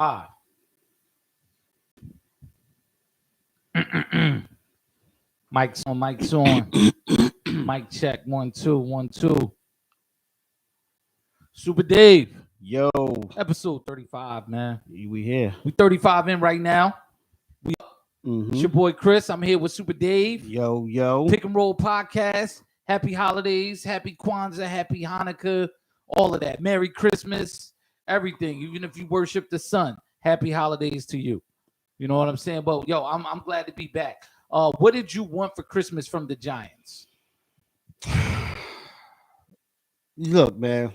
Ah. Mike's on, Mike's on. Mic check. 1, 2, 1, 2. Super Dave. Yo, Episode 35, man. we here. We 35 in right now. It's your boy Chris. I'm here with Super Dave. Yo. Pick and Roll Podcast. Happy holidays. Happy Kwanzaa. Happy Hanukkah. All of that. Merry Christmas. Everything. Even if you worship the sun. Happy holidays to you. You know what I'm saying? But yo, I'm glad to be back. What did you want for Christmas from the Giants? Look, man.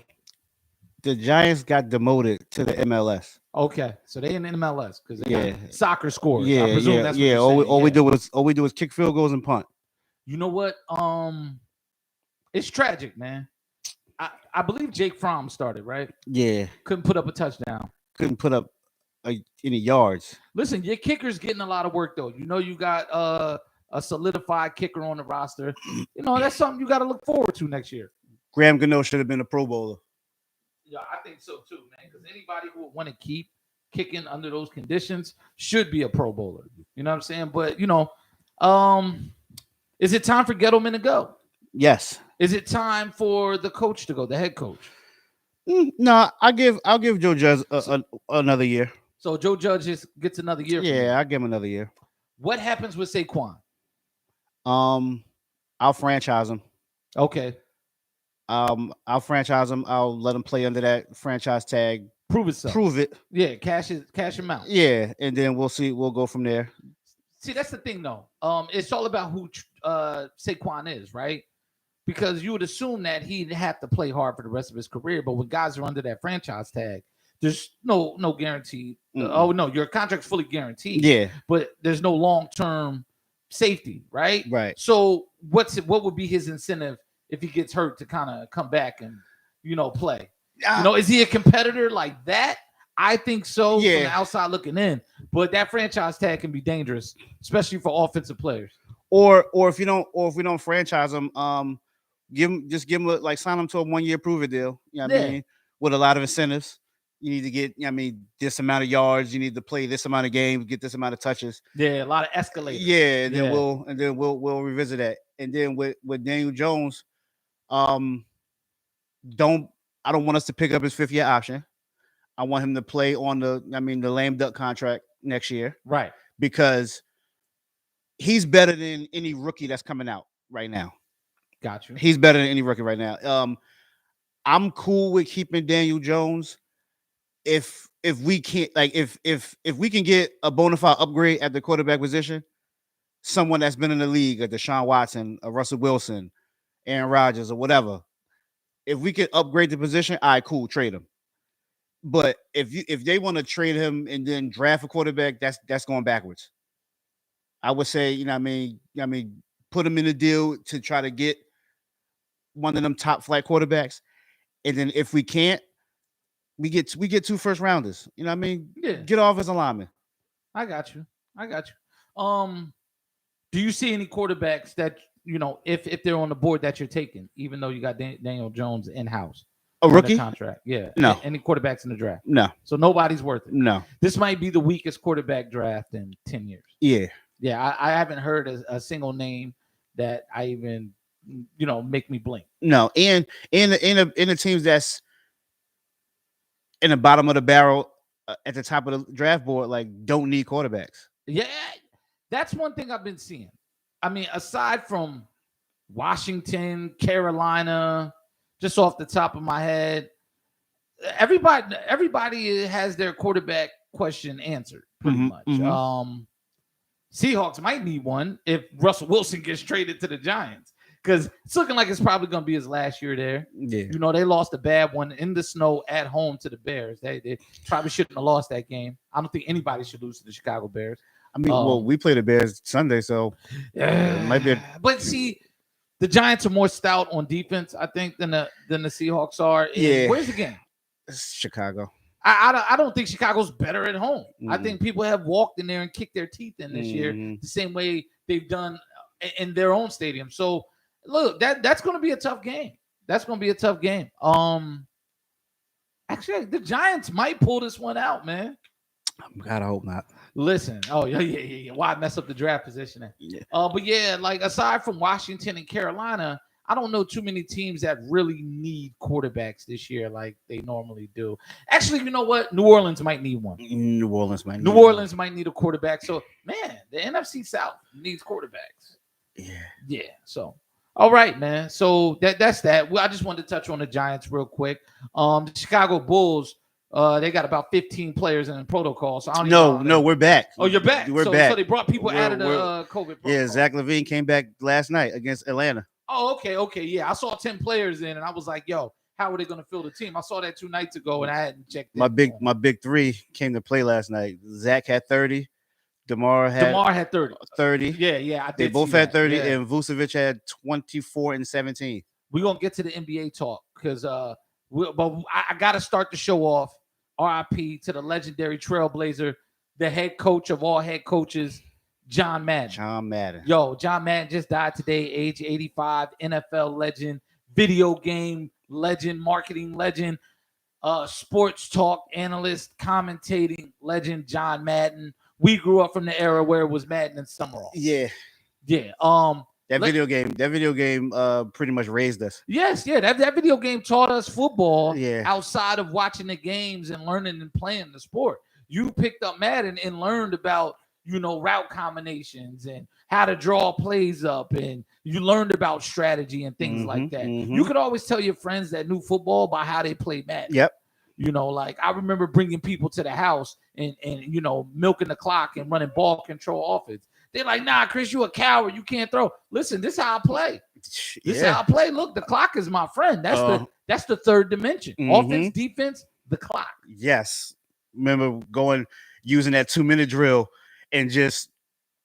The Giants got demoted to the MLS. Okay, so they in MLS because they Yeah. got soccer scores. Yeah, I presume that's what you're all, saying. all we do is kick field goals and punt. You know what? It's tragic, man. I believe Jake Fromm started, right? Yeah, Couldn't put up a touchdown. couldn't put up any yards. Listen, your kicker's getting a lot of work though. You know you got a solidified kicker on the roster. You know that's something you got to look forward to next year. Graham Gano should have been a Pro Bowler. Yeah, I think so too, man. Because anybody who would want to keep kicking under those conditions should be a Pro Bowler. You know what I'm saying? But you know, is it time for Gettleman to go? Yes. Is it time for the coach to go, the head coach? No, I'll give Joe Judge another year. So Joe Judge gets another year. Yeah, I'll give him another year. What happens with Saquon? I'll franchise him. Okay. I'll franchise him. I'll let him play under that franchise tag. Prove itself. Prove it. Yeah, cash him out. Yeah, and then we'll see. We'll go from there. See, that's the thing, though. It's all about who Saquon is, right? Because you would assume that he'd have to play hard for the rest of his career, but when guys are under that franchise tag, there's no guarantee. Oh no, your contract's fully guaranteed. Yeah, but there's no long-term safety, right? Right. So what would be his incentive if he gets hurt to kind of come back and play? Is he a competitor like that? I think so. Yeah. From the outside looking in, but that franchise tag can be dangerous, especially for offensive players. Or if we don't franchise him, give him sign him to a 1-year prove it deal. You know what I mean? With a lot of incentives. You need to get, this amount of yards. You need to play this amount of games, get this amount of touches. Yeah, a lot of escalators. Yeah, and then we'll revisit that. And then with Daniel Jones, I don't want us to pick up his 5th-year option. I want him to play on the lame duck contract next year. Right. Because he's better than any rookie that's coming out right now. Got you. He's better than any rookie right now. I'm cool with keeping Daniel Jones if we can't if we can get a bona fide upgrade at the quarterback position, someone that's been in the league, a Deshaun Watson, a Russell Wilson, Aaron Rodgers, or whatever. If we can upgrade the position, all right, cool, trade him. But if they want to trade him and then draft a quarterback, that's going backwards. I would say, put him in a deal to try to get one of them top flight quarterbacks, and then if we can't, we get 2 first rounders. You know what I mean? Yeah. Get off as a lineman. I got you. Do you see any quarterbacks that if they're on the board that you're taking, even though you got Daniel Jones in house? A rookie contract? Yeah. No. Any quarterbacks in the draft? No. So nobody's worth it. No. This might be the weakest quarterback draft in 10 years. Yeah. Yeah. I haven't heard a single name that I even make me blink. No. And in the teams that's in the bottom of the barrel at the top of the draft board, don't need quarterbacks. Yeah. That's one thing I've been seeing. I mean, aside from Washington, Carolina, just off the top of my head, everybody has their quarterback question answered pretty much. Seahawks might need one if Russell Wilson gets traded to the Giants, because it's looking like it's probably going to be his last year there. Yeah. They lost a bad one in the snow at home to the Bears. They probably shouldn't have lost that game. I don't think anybody should lose to the Chicago Bears. I mean, we play the Bears Sunday, so it might be. But see, the Giants are more stout on defense, I think, than the Seahawks are. Yeah. Where's the game? It's Chicago. I don't think Chicago's better at home. I think people have walked in there and kicked their teeth in this year the same way they've done in their own stadium. So look, that's going to be a tough game. Actually, the Giants might pull this one out, man. God, I hope not. Listen, oh yeah. Why mess up the draft positioning? Yeah. But yeah, like aside from Washington and Carolina, I don't know too many teams that really need quarterbacks this year like they normally do. Actually, you know what? New Orleans might need one. New Orleans might. New Orleans might need a quarterback. So man, the NFC South needs quarterbacks. Yeah. Yeah. So all right, man. So that's that. Well, I just wanted to touch on the Giants real quick. The Chicago Bulls. They got about 15 players in the protocol. So I don't No, even know we're back. Oh, you're back. We're so, back. So they brought people out of the COVID protocol. Yeah, Zach LaVine came back last night against Atlanta. Oh, okay. Yeah, I saw 10 players in, and I was like, yo, how are they going to fill the team? I saw that 2 nights ago, and I hadn't checked My big three came to play last night. Zach had 30. DeMar had 30. 30. Yeah. They both had 30, and Vucevic had 24 and 17. We're going to get to the NBA talk because I got to start the show off. RIP to the legendary Trailblazer, the head coach of all head coaches, John Madden. Yo, John Madden just died today, age 85, NFL legend, video game legend, marketing legend, sports talk analyst, commentating legend, John Madden. We grew up from the era where it was Madden and Summerall. Yeah. That video game pretty much raised us. Yes, that video game taught us football outside of watching the games and learning and playing the sport. You picked up Madden and learned about, route combinations and how to draw plays up, and you learned about strategy and things like that. You could always tell your friends that knew football by how they played Madden. Yep. Like I remember bringing people to the house and milking the clock and running ball control offense. They're like, nah, Chris, you a coward. You can't throw. Listen, this is how I play. This is how I play. Look, the clock is my friend. That's the third dimension. Offense, defense, the clock. Yes. Remember using that 2-minute drill and just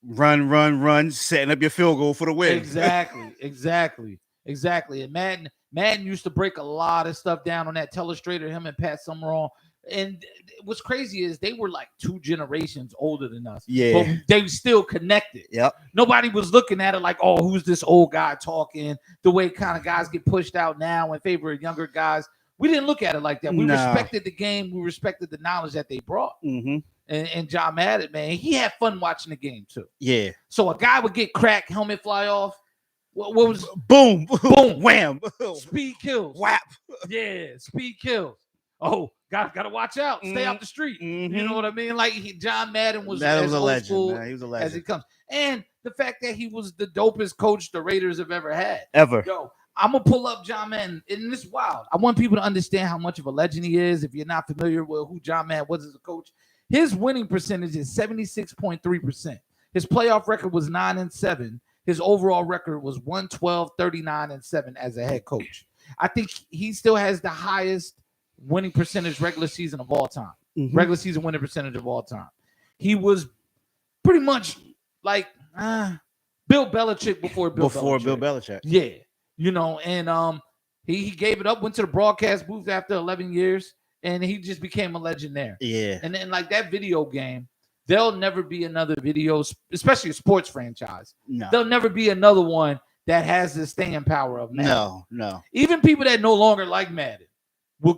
run, setting up your field goal for the win. Exactly. And Madden used to break a lot of stuff down on that telestrator, him and Pat Summerall. And what's crazy is they were like 2 generations older than us. Yeah. But they still connected. Yep. Nobody was looking at it like, oh, who's this old guy talking? The way kind of guys get pushed out now in favor of younger guys. We didn't look at it like that. We respected the game. We respected the knowledge that they brought. And John Madden, man, he had fun watching the game too. Yeah. So a guy would get cracked, helmet fly off. What was boom, wham, speed kills, whap. Yeah, speed kills. Oh, gotta watch out. Stay off the street. You know what I mean? Like John Madden was a legend. He was a legend as he comes. And the fact that he was the dopest coach the Raiders have ever had. Yo, I'm gonna pull up John Madden, and this is wild. I want people to understand how much of a legend he is. If you're not familiar with who John Madden was as a coach, his winning percentage is 76.3%. His playoff record was 9-7. His overall record was 112, 39-7 as a head coach. I think he still has the highest winning percentage regular season of all time. Regular season winning percentage of all time. He was pretty much like Bill Belichick before Bill Belichick. Yeah. And he gave it up, went to the broadcast booth after 11 years, and he just became a legend there. Yeah. And then like that video game, there'll never be another video, especially a sports franchise. No. There'll never be another one that has the staying power of Madden. No. Even people that no longer like Madden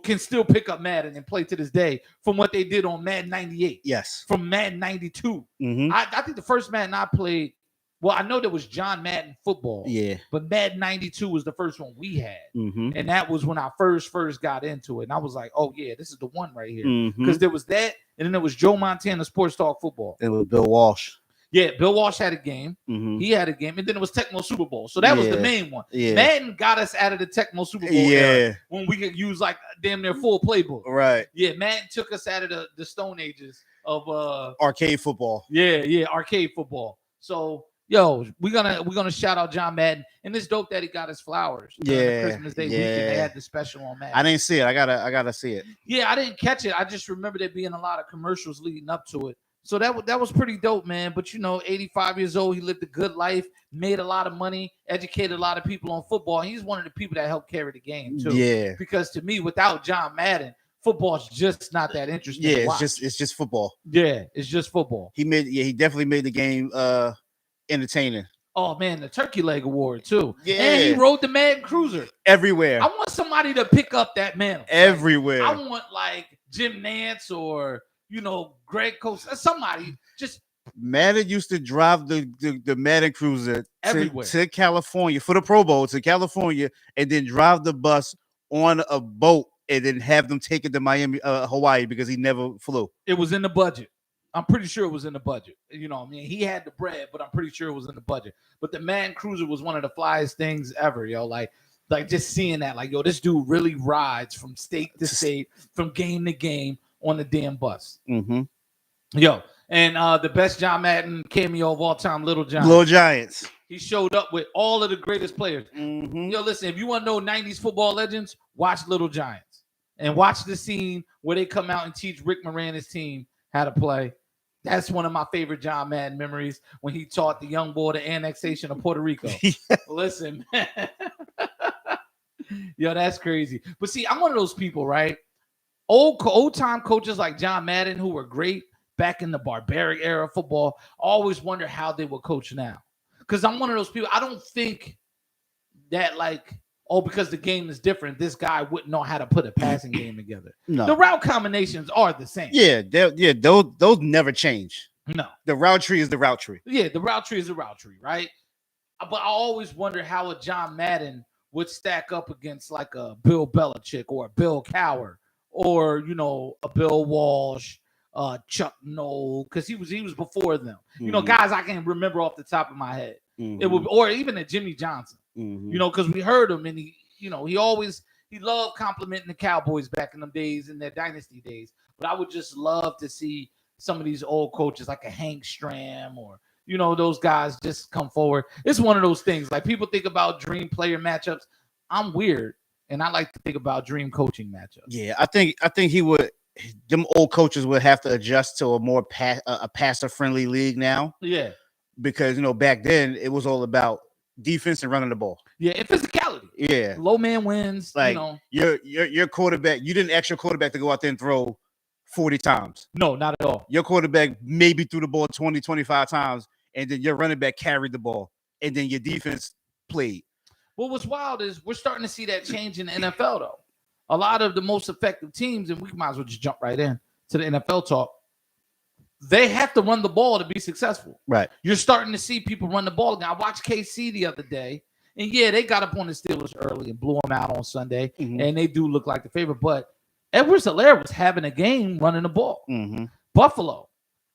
can still pick up Madden and play to this day from what they did on Madden 98. Yes. From Madden 92. I think the first Madden I played, well, I know there was John Madden football. Yeah. But Madden 92 was the first one we had. And that was when I first got into it. And I was like, oh, yeah, this is the one right here. Because there was that, and then there was Joe Montana Sports Talk Football. It was Bill Walsh. Yeah, Bill Walsh had a game. He had a game. And then it was Tecmo Super Bowl. So that was the main one. Yeah. Madden got us out of the Tecmo Super Bowl era when we could use like damn near full playbook. Right. Yeah, Madden took us out of the Stone Ages of arcade football. Yeah, arcade football. So yo, we're gonna shout out John Madden, and it's dope that he got his flowers. Christmas Day weekend, they had the special on Madden. I didn't see it. I gotta see it. Yeah, I didn't catch it. I just remember there being a lot of commercials leading up to it. So that was pretty dope, man. But 85 years old, he lived a good life, made a lot of money, educated a lot of people on football. He's one of the people that helped carry the game too. Yeah. Because to me, without John Madden, football's just not that interesting. Yeah, it's just football. Yeah, it's just football. He definitely made the game entertaining. Oh man, the Turkey Leg Award too. Yeah, and he rode the Madden Cruiser everywhere. I want somebody to pick up that mantle everywhere. I want like Jim Nantz or Greg Coates, somebody just Madden used to drive the Madden Cruiser everywhere. to California for the Pro Bowl to California, and then drive the bus on a boat and then have them take it to Miami, Hawaii, because he never flew. It was in the budget. I'm pretty sure it was in the budget. He had the bread, but I'm pretty sure it was in the budget. But the Madden Cruiser was one of the flyest things ever, yo. Like just seeing that, like, yo, this dude really rides from state to state, from game to game on the damn bus. Mm-hmm. Yo, and the best John Madden cameo of all time, Little Giants. Little Giants. He showed up with all of the greatest players. Mm-hmm. Yo, listen, if you want to know 90s football legends, watch Little Giants. And watch the scene where they come out and teach Rick Moranis' team how to play. That's one of my favorite John Madden memories, when he taught the young boy the annexation of Puerto Rico. Listen, man. Yo, that's crazy. But see, I'm one of those people, right? Old time coaches like John Madden, who were great back in the barbaric era of football, always wonder how they will coach now. Because I'm one of those people, I don't think that, like, because the game is different, this guy wouldn't know how to put a passing game together. No. The route combinations are the same. Yeah, those never change. No. The route tree is the route tree. Yeah, the route tree is the route tree, right? But I always wonder how a John Madden would stack up against like a Bill Belichick or a Bill Cowher or, a Bill Walsh, Chuck Noll, because he was before them. Mm-hmm. Guys I can remember off the top of my head. Mm-hmm. It would, or even a Jimmy Johnson. Mm-hmm. Because we heard him, and he loved complimenting the Cowboys back in them days, in their dynasty days. But I would just love to see some of these old coaches like a Hank Stram or those guys just come forward. It's one of those things. Like, people think about dream player matchups. I'm weird, and I like to think about dream coaching matchups. Yeah, I think he would. Them old coaches would have to adjust to a more passer friendly league now. Yeah, because back then it was all about defense and running the ball. Yeah, and physicality. Yeah, low man wins. Like, your quarterback. You didn't ask your quarterback to go out there and throw 40 times. No, not at all. Your quarterback maybe threw the ball 20, 25 times, and then your running back carried the ball, and then your defense played. Well, what's wild is we're starting to see that change in the NFL, though. A lot of the most effective teams, and we might as well just jump right in to the NFL talk, they have to run the ball to be successful. Right. You're starting to see people run the ball. Now, I watched KC the other day, and yeah, they got up on the Steelers early and blew them out on Sunday, and they do look like the favorite. But Edwards-Helaire was having a game running the ball. Mm-hmm. Buffalo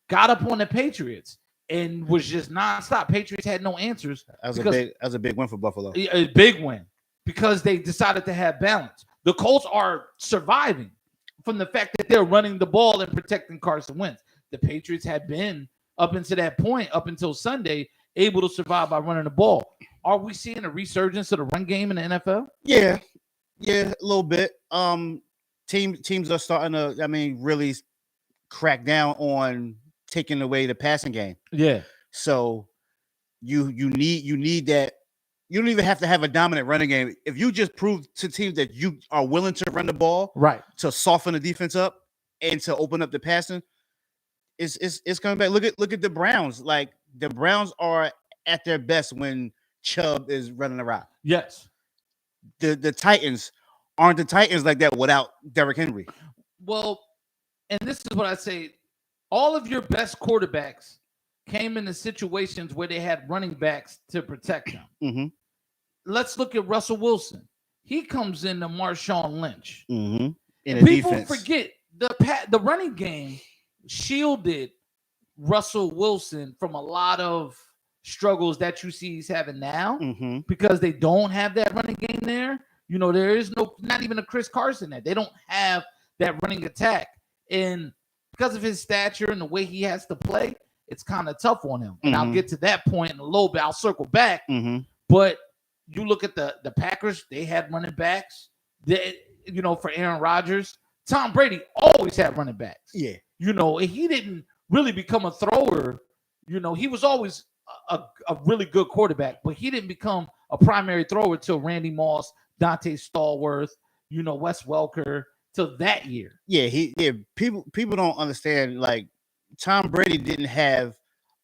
got up on the Patriots and was just nonstop. Patriots had no answers. That was a big win for Buffalo. A big win because they decided to have balance. The Colts are surviving from the fact that they're running the ball and protecting Carson Wentz. The Patriots had been, up until that point, up until Sunday, able to survive by running the ball. Are we seeing a resurgence of the run game in the NFL? Yeah, a little bit. Teams are starting to, really crack down on taking away the passing game. Yeah. So you need that. You don't even have to have a dominant running game. If you just prove to teams that you are willing to run the ball, right, to soften the defense up and to open up the passing, it's coming back. Look at the Browns. Like, the Browns are at their best when Chubb is running around. Yes. The Titans aren't the Titans like that without Derrick Henry. Well, and this is what I say. All of your best quarterbacks came into situations where they had running backs to protect them. Mm-hmm. Let's look at Russell Wilson. He comes into Marshawn Lynch. Mm-hmm. People forget the running game shielded Russell Wilson from a lot of struggles that you see he's having now, because they don't have that running game there. There is not even a Chris Carson there. They don't have that running attack. And because of his stature and the way he has to play, it's kind of tough on him. And I'll get to that point in a little bit. I'll circle back. But you look at the Packers, they had running backs. For Aaron Rodgers, Tom Brady always had running backs. Yeah. He didn't really become a thrower. He was always a really good quarterback, but he didn't become a primary thrower till Randy Moss, Dante Stallworth, Wes Welker, till that year. Yeah, people don't understand, like, Tom Brady didn't have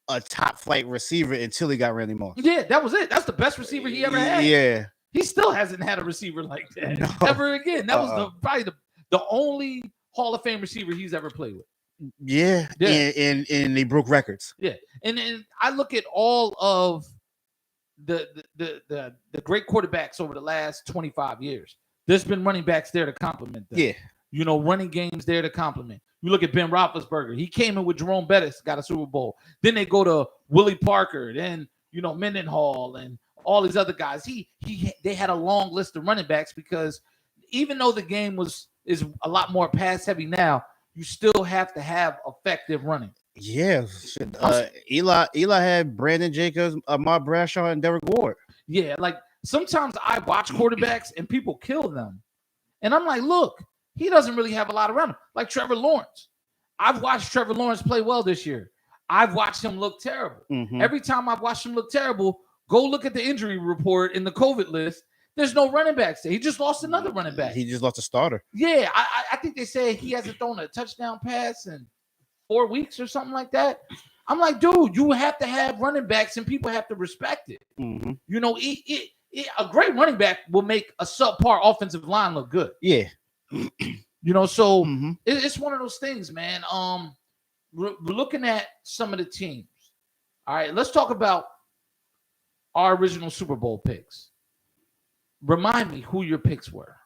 a top flight receiver until he got Randy Moss. Yeah, that was it. That's the best receiver he ever had. Yeah. He still hasn't had a receiver like that ever again. That was probably the only Hall of Fame receiver he's ever played with. Yeah, Yeah. and they broke records. Yeah, and I look at all of the great quarterbacks over the last 25 years. There's been running backs there to complement them. Yeah, You know, running games there to complement. You look at Ben Roethlisberger. He came in with Jerome Bettis, got a Super Bowl. Then they go to Willie Parker. Then Mendenhall and all these other guys. They had a long list of running backs because even though the game is a lot more pass heavy now, you still have to have effective running. yeah. Eli had Brandon Jacobs, Ahmad Bradshaw, and Derek Ward. Yeah, like sometimes I watch quarterbacks and people kill them. And I'm like, look, he doesn't really have a lot around him. Like Trevor Lawrence. I've watched Trevor Lawrence play well this year. I've watched him look terrible. Mhm. Every time I've watched him look terrible, go look at the injury report in the COVID list. There's no running backs there. He just lost another running back. He just lost a starter. Yeah, I think they said he hasn't thrown a touchdown pass in 4 weeks or something like that. I'm like, dude, you have to have running backs and people have to respect it. Mhm. You know, a great running back will make a subpar offensive line look good. Yeah. You know, so Mhm. it's one of those things, man. We're looking at some of the teams. All right, let's talk about our original Super Bowl picks. Remind me who your picks were.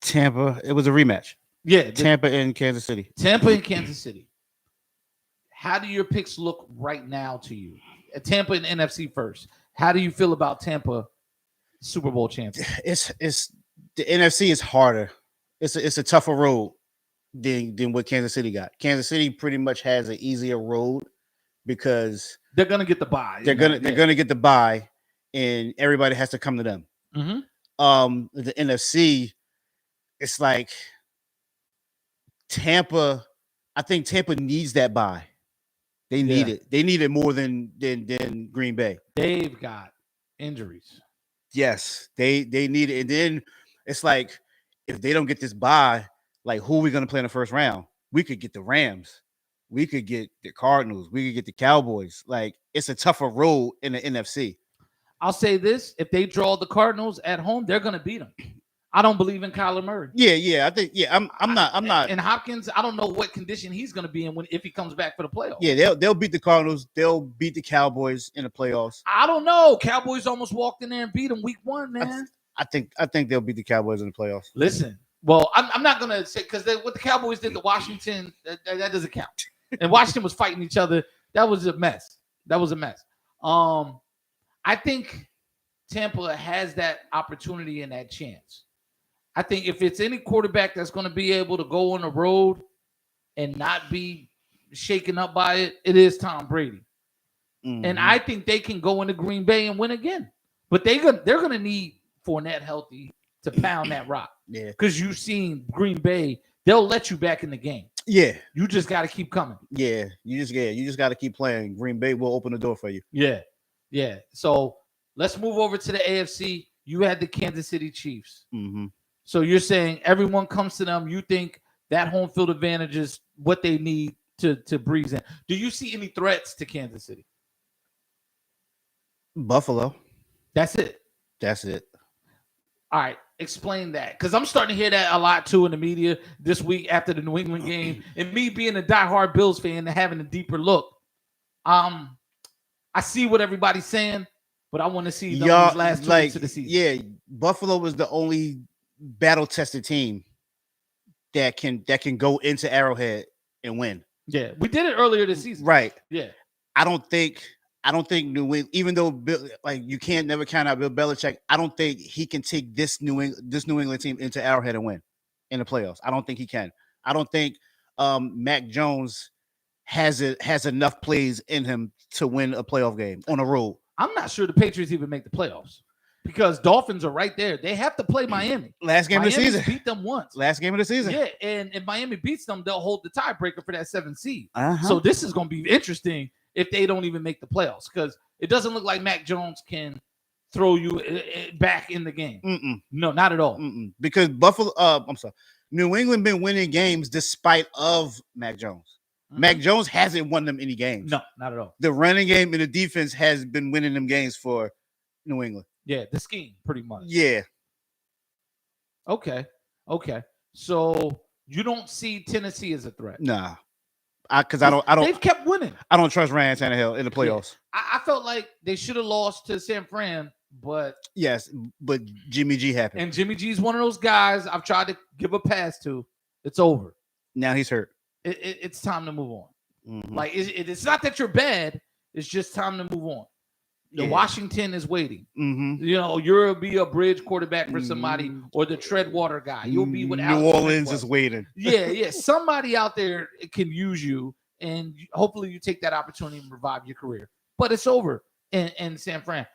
Tampa. It was a rematch. Yeah, Tampa and Kansas City. Tampa and Kansas City. How do your picks look right now to you? Tampa and NFC first. How do you feel about Tampa Super Bowl champion? It's the NFC is harder. It's a tougher road than what Kansas City got. Kansas City pretty much has an easier road because They're gonna get the bye. they're gonna get the bye, and everybody has to come to them. Mm-hmm. The NFC, it's like Tampa. I think Tampa needs that bye. They need it. They need it more than Green Bay. They've got injuries. Yes, they need it. And then it's like if they don't get this bye, like who are we gonna play in the first round? We could get the Rams, we could get the Cardinals, we could get the Cowboys. Like it's a tougher road in the NFC. I'll say this: if they draw the Cardinals at home, they're gonna beat them. I don't believe in Kyler Murray. Yeah. I think I'm not. And Hopkins, I don't know what condition he's gonna be in if he comes back for the playoffs. Yeah, they'll beat the Cardinals. They'll beat the Cowboys in the playoffs. I don't know. Cowboys almost walked in there and beat them week 1, man. I think they'll beat the Cowboys in the playoffs. Listen, well, I'm not gonna say because what the Cowboys did to Washington that doesn't count. And Washington was fighting each other. That was a mess. I think Tampa has that opportunity and that chance. I think if it's any quarterback that's going to be able to go on the road and not be shaken up by it, it is Tom Brady. Mm-hmm. And I think they can go into Green Bay and win again. But they're going to need Fournette healthy to pound that rock. Yeah. Because you've seen Green Bay, they'll let you back in the game. Yeah. You just got to keep coming. Yeah. You just got to keep playing. Green Bay will open the door for you. Yeah. Yeah. So let's move over to the AFC. You had the Kansas City Chiefs. Mm-hmm. So you're saying everyone comes to them. You think that home field advantage is what they need to breeze in. Do you see any threats to Kansas City? Buffalo. That's it. All right. Explain that. Because I'm starting to hear that a lot, too, in the media this week after the New England game. And me being a diehard Bills fan and having a deeper look. I see what everybody's saying, but I want to see those last 2 weeks of the season. Yeah, Buffalo was the only battle-tested team that can go into Arrowhead and win. Yeah, we did it earlier this season. Right. Yeah. I don't think New England, even though you can't never count out Bill Belichick, I don't think he can take this New England team into Arrowhead and win in the playoffs. I don't think he can. I don't think Mac Jones has enough plays in him to win a playoff game on a road. I'm not sure the Patriots even make the playoffs because Dolphins are right there. They have to play Miami. Last game of the season. Beat them once. Last game of the season. Yeah, and if Miami beats them, they'll hold the tiebreaker for that 7th seed. Uh-huh. So this is going to be interesting if they don't even make the playoffs because it doesn't look like Mac Jones can throw you back in the game. Mm-mm. No, not at all. Mm-mm. Because New England been winning games despite of Mac Jones. Mm-hmm. Mac Jones hasn't won them any games. No, not at all. The running game and the defense has been winning them games for New England. Yeah, the scheme, pretty much. Yeah. Okay. So You don't see Tennessee as a threat. Nah, because I don't They've kept winning. I don't trust Ryan Tannehill in the playoffs. I felt like they should have lost to San Fran, but Yes, but Jimmy G happened. and Jimmy G's one of those guys I've tried to give a pass to. It's over. Now he's hurt. It's time to move on. Mhm. Like it's not that you're bad. It's just time to move on. The Washington is waiting. Mhm. You know, you'll be a bridge quarterback for somebody, or the Treadwater guy. You'll be with New Orleans is waiting. Yeah. Somebody out there can use you, and hopefully you take that opportunity and revive your career. But it's over in San Fran.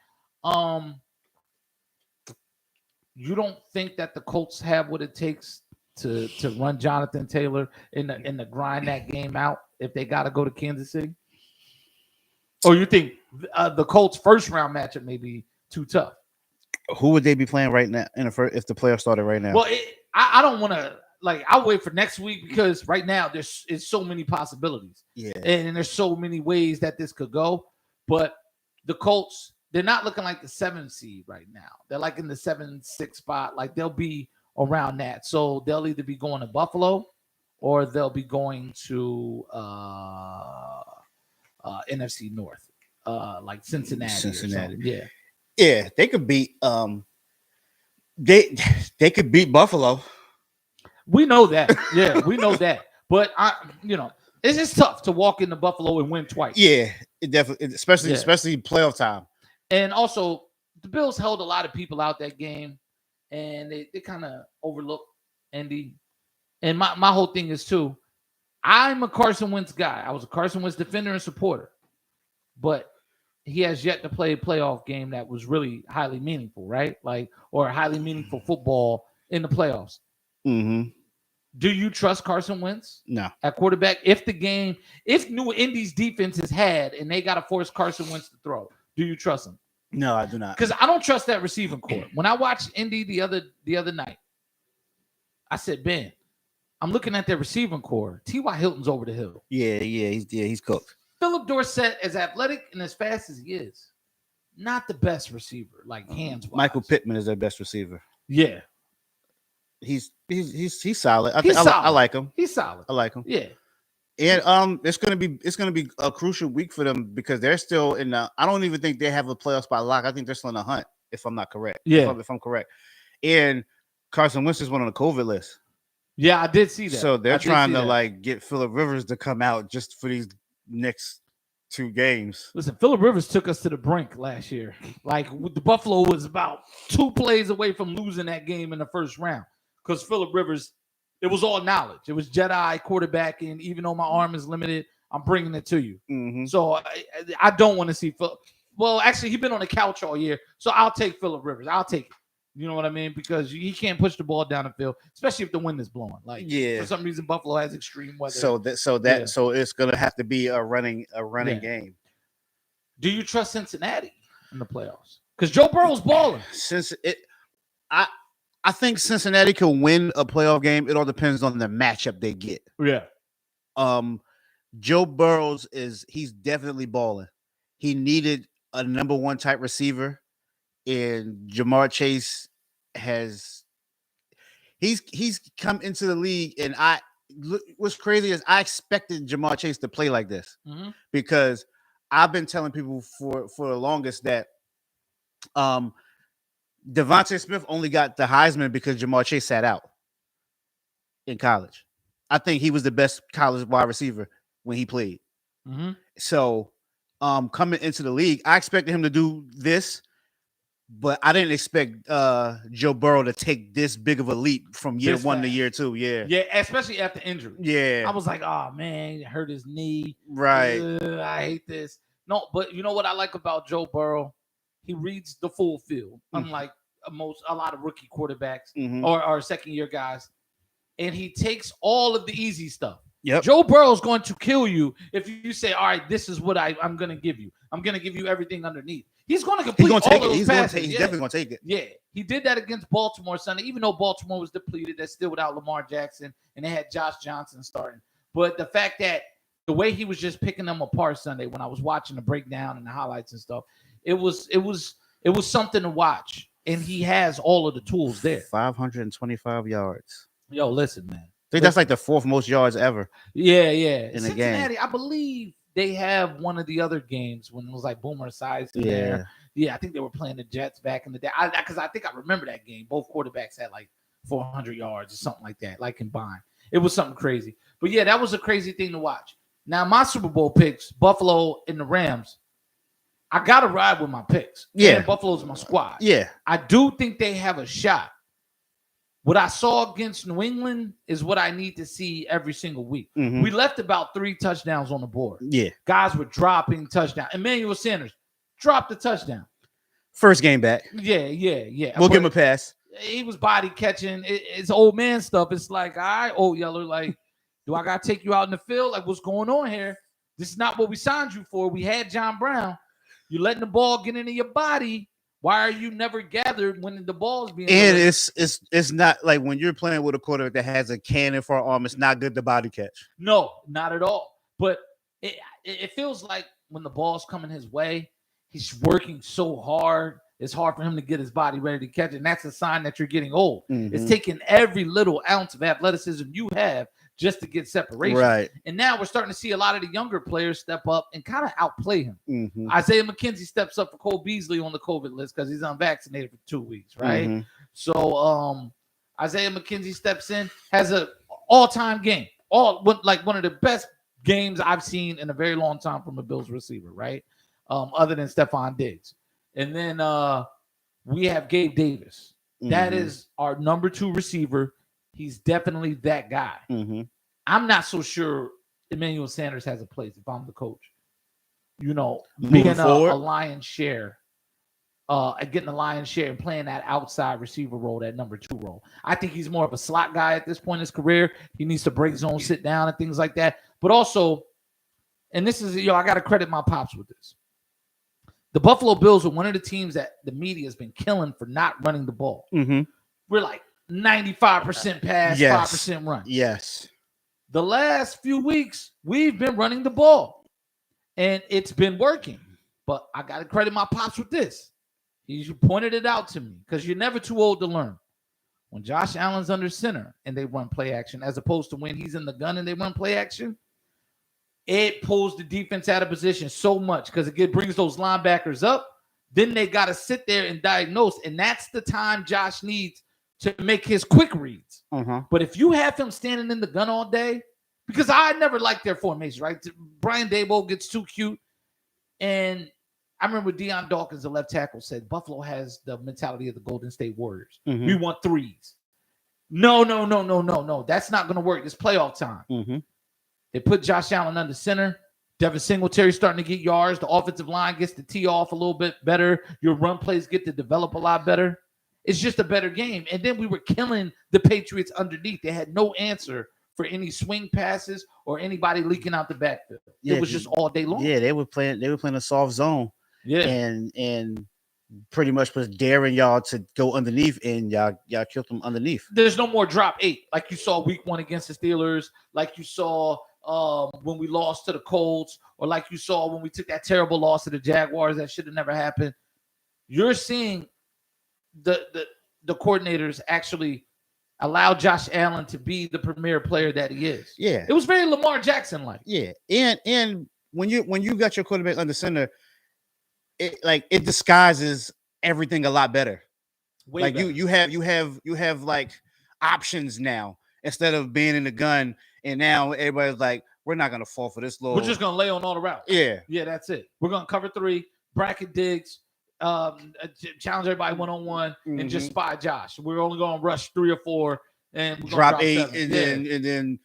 You don't think that the Colts have what it takes to run Jonathan Taylor in the grind that game out if they got to go to Kansas City? Or you think the Colts first round matchup may be too tough? Who would they be playing right now in the first if the playoffs started right now? Well, I don't want to I'll wait for next week because right now there's so many possibilities. Yeah, and there's so many ways that this could go. But the Colts, they're not looking like the 7th seed right now. They're like in the 7-6 spot. Like they'll be around that. So they'll either be going to Buffalo or they'll be going to NFC North, like Cincinnati. Yeah, they could beat they could beat Buffalo. We know that. Yeah, we know that. But it's just tough to walk into Buffalo and win twice. Yeah, it definitely, especially playoff time. And also, the Bills held a lot of people out that game, and they kind of overlooked Indy. And my whole thing is too, I'm a Carson Wentz guy. I was a Carson Wentz defender and supporter, but he has yet to play a playoff game that was really highly meaningful, right? Or highly meaningful football in the playoffs. Mm-hmm. Do you trust Carson Wentz? No. At quarterback? If New Indy's defense is had and they got to force Carson Wentz to throw, do you trust him? No, I do not. Because I don't trust that receiving core. When I watched Indy the other night, I said, Ben, I'm looking at their receiving core. T.Y. Hilton's over the hill. He's cooked. Philip Dorsett, as athletic and as fast as he is, not the best receiver, like hands-wise. Michael Pittman is their best receiver. Yeah. He's solid. I like him. He's solid. I like him. Yeah. And it's gonna be a crucial week for them because they're still in the. I don't even think they have a playoff spot lock. I think they're still in the hunt. If I'm not correct. Yeah. If I'm correct. And Carson Wentz is one on the COVID list. Yeah, I did see that. So they're trying to get Phillip Rivers to come out just for these next 2 games. Listen, Phillip Rivers took us to the brink last year. The Buffalo was about 2 plays away from losing that game in the first round because Phillip Rivers. It was all knowledge. It was Jedi quarterbacking. Even though my arm is limited, I'm bringing it to you. Mm-hmm. So I don't want to see Phil. Well, actually, he's been on the couch all year, so I'll take Phillip Rivers. I'll take it. You know what I mean? Because he can't push the ball down the field, especially if the wind is blowing. For some reason, Buffalo has extreme weather. So it's gonna have to be a running game. Do you trust Cincinnati in the playoffs? Because Joe Burrow's balling. I think Cincinnati can win a playoff game. It all depends on the matchup they get. Yeah. Joe Burrows he's definitely balling. He needed a number 1 type receiver, and Jamar Chase he's come into the league. And what's crazy is I expected Jamar Chase to play like this because I've been telling people for the longest that Devontae Smith only got the Heisman because Jamar Chase sat out in college. I think he was the best college wide receiver when he played. Mm-hmm. So, coming into the league, I expected him to do this, but I didn't expect Joe Burrow to take this big of a leap from year 1 to year 2. Yeah. Yeah, especially after injury. Yeah. I was like, oh, man, he hurt his knee. Right. I hate this. No, but you know what I like about Joe Burrow? He reads the full field, unlike a lot of rookie quarterbacks or second-year guys. And he takes all of the easy stuff. Yep. Joe Burrow is going to kill you if you say, all right, this is what I'm going to give you. I'm going to give you everything underneath. He's going to complete all those passes. He's definitely going to take it. Yeah. He did that against Baltimore Sunday, even though Baltimore was depleted. They're still without Lamar Jackson, and they had Josh Johnson starting. But the fact that the way he was just picking them apart Sunday when I was watching the breakdown and the highlights and stuff, it was something to watch. And he has all of the tools there. 525 yards. Yo, listen, man. think that's like the 4th most yards ever. Yeah. In a game. Cincinnati, I believe they have one of the other games when it was like Boomer Esiason there. Yeah, I think they were playing the Jets back in the day. Because I think I remember that game. Both quarterbacks had like 400 yards or something like that, like combined. It was something crazy. But yeah, that was a crazy thing to watch. Now, my Super Bowl picks, Buffalo and the Rams, I got to ride with my picks. Yeah. And Buffalo's my squad. Yeah. I do think they have a shot. What I saw against New England is what I need to see every single week. Mhm. We left about 3 touchdowns on the board. Yeah. Guys were dropping touchdowns. Emmanuel Sanders dropped the touchdown. First game back. Yeah. We'll give him a pass. He was body catching. It's old man stuff. It's like, all right, old Yeller, like, do I got to take you out in the field? Like, what's going on here? This is not what we signed you for. We had John Brown. You're letting the ball get into your body. Why are you never gathered when the ball's being? And it's not like when you're playing with a quarterback that has a cannon for an arm. It's not good to body catch. No, not at all. But it feels like when the ball's coming his way, he's working so hard. It's hard for him to get his body ready to catch it. And that's a sign that you're getting old. Mhm. It's taking every little ounce of athleticism you have just to get separation. Right. And now we're starting to see a lot of the younger players step up and kind of outplay him. Mhm. Isaiah McKenzie steps up for Cole Beasley on the COVID list because he's unvaccinated for 2 weeks, right? Mhm. So Isaiah McKenzie steps in, has an all-time game. Like one of the best games I've seen in a very long time from a Bills receiver, right? Other than Stephon Diggs. And then we have Gabe Davis. That Mhm. is our number 2 receiver. He's definitely that guy. Mhm. I'm not so sure Emmanuel Sanders has a place if I'm the coach. You know, Moving being forward? a lion's share, getting a lion's share and playing that outside receiver role, that number 2 role. I think he's more of a slot guy at this point in his career. He needs to break zone, sit down, and things like that. But also, and this is, I got to credit my pops with this. The Buffalo Bills are one of the teams that the media has been killing for not running the ball. Mhm. We're like 95% pass, Yes. 5% run. Yes. The last few weeks, we've been running the ball, and it's been working. But I got to credit my pops with this. He pointed it out to me because you're never too old to learn. When Josh Allen's under center and they run play action, as opposed to when he's in the gun and they run play action, it pulls the defense out of position so much because it brings those linebackers up. Then they got to sit there and diagnose, and that's the time Josh needs to make his quick reads. Uh-huh. But if you have him standing in the gun all day, because I never liked their formation, right? Brian Daboll gets too cute. And I remember Deion Dawkins, the left tackle, said Buffalo has the mentality of the Golden State Warriors. Mhm. We want threes. No. That's not going to work. It's playoff time. Mhm. They put Josh Allen under center. Devin Singletary starting to get yards. The offensive line gets to tee off a little bit better. Your run plays get to develop a lot better. It's just a better game. And then we were killing the Patriots underneath. They had no answer for any swing passes or anybody leaking out the backfield. Yeah, it was just all day long. Yeah, they were playing a soft zone. Yeah. And pretty much was daring y'all to go underneath, and y'all killed them underneath. There's no more drop 8 like you saw week 1 against the Steelers, like you saw when we lost to the Colts, or like you saw when we took that terrible loss to the Jaguars that should have never happened. You're seeing the coordinators actually allow Josh Allen to be the premier player that he is. Yeah. It was very Lamar Jackson like. Yeah. And when you got your quarterback under center, it disguises everything a lot better. Way like better. you have like options now instead of being in the gun, and now everybody's like, we're not gonna fall for this little. We're just gonna lay on all the routes. Yeah, that's it. We're gonna cover 3, bracket Diggs, challenge everybody 1-on-1, and just spy Josh. We're only gonna rush 3 or 4 and drop 8 7. and then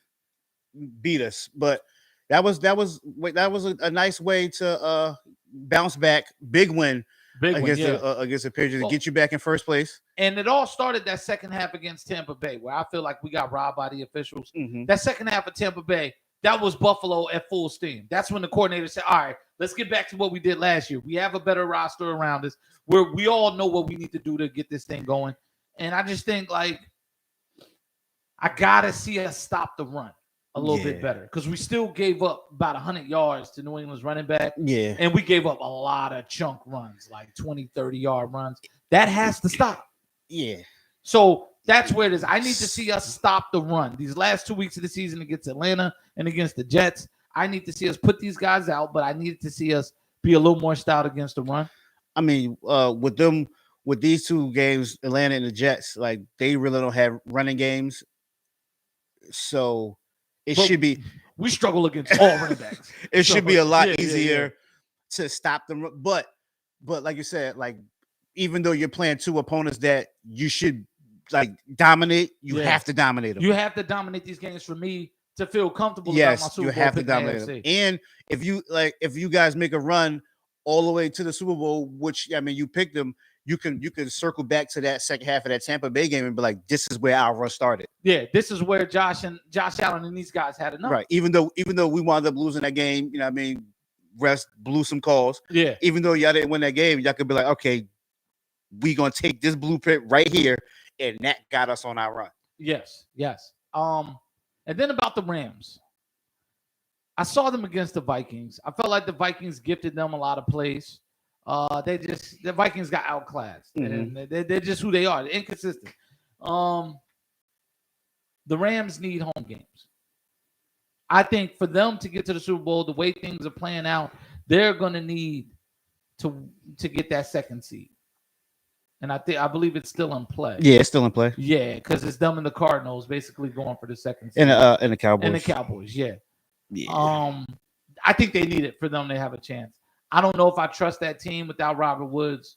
beat us. But that was a nice way to bounce back. Big win. Against the Patriots to get you back in first place. And it all started that second half against Tampa Bay, where I feel like we got robbed by the officials. Mm-hmm. That second half of Tampa Bay, that was Buffalo at full steam. That's when the coordinator said, all right, let's get back to what we did last year. We have a better roster around us, where we all know what we need to do to get this thing going. And I just think, like, I got to see us stop the run a little bit better, because we still gave up about 100 yards to New England's running back. Yeah. And we gave up a lot of chunk runs, like 20, 30-yard runs. That has to stop. Yeah. So That's where it is. I need to see us stop the run. These last 2 weeks of the season against Atlanta and against the Jets, I need to see us put these guys out, but I needed to see us be a little more stout against the run. I mean, with these two games, Atlanta and the Jets, like they really don't have running games. So it should be. We struggle against all running backs. It should be a lot easier to stop them. But like you said, like even though you're playing two opponents that you should like dominate, you have to dominate them. You have to dominate these games for me to feel comfortable. Yes, about my Super you Bowl have to pick in the dominate them. AFC. And if you guys make a run all the way to the Super Bowl, which I mean you picked them, you can circle back to that second half of that Tampa Bay game and be like, this is where our run started. Yeah, this is where Josh Allen and these guys had enough. Right. Even though we wound up losing that game, you know what I mean, refs blew some calls. Yeah. Even though y'all didn't win that game, y'all could be like, okay, we gonna take this blueprint right here, and that got us on our run. Yes. And then about the Rams. I saw them against the Vikings. I felt like the Vikings gifted them a lot of plays. The Vikings got outclassed, and they're just who they are. They're inconsistent. The Rams need home games. I think for them to get to the Super Bowl, the way things are playing out, they're going to need to get that second seed. And I believe it's still in play. Yeah, it's still in play. Yeah, because it's them and the Cardinals basically going for the second seed. And the Cowboys. And the Cowboys, yeah. I think they need it for them to have a chance. I don't know if I trust that team without Robert Woods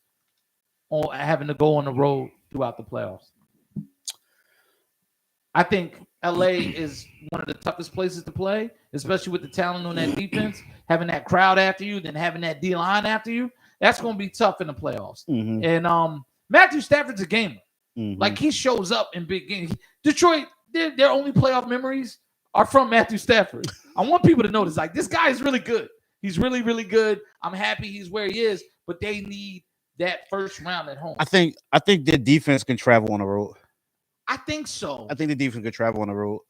or having to go on the road throughout the playoffs. I think LA is one of the toughest places to play, especially with the talent on that defense, having that crowd after you, then having that D-line after you. That's going to be tough in the playoffs. And Matthew Stafford's a gamer. Like, he shows up in big games. Detroit, their only playoff memories are from Matthew Stafford. I want people to notice, like, this guy is really good. He's really, really good. I'm happy he's where he is, but they need that first round at home. I think their defense can travel on the road. I think so. I think the defense could travel on the road.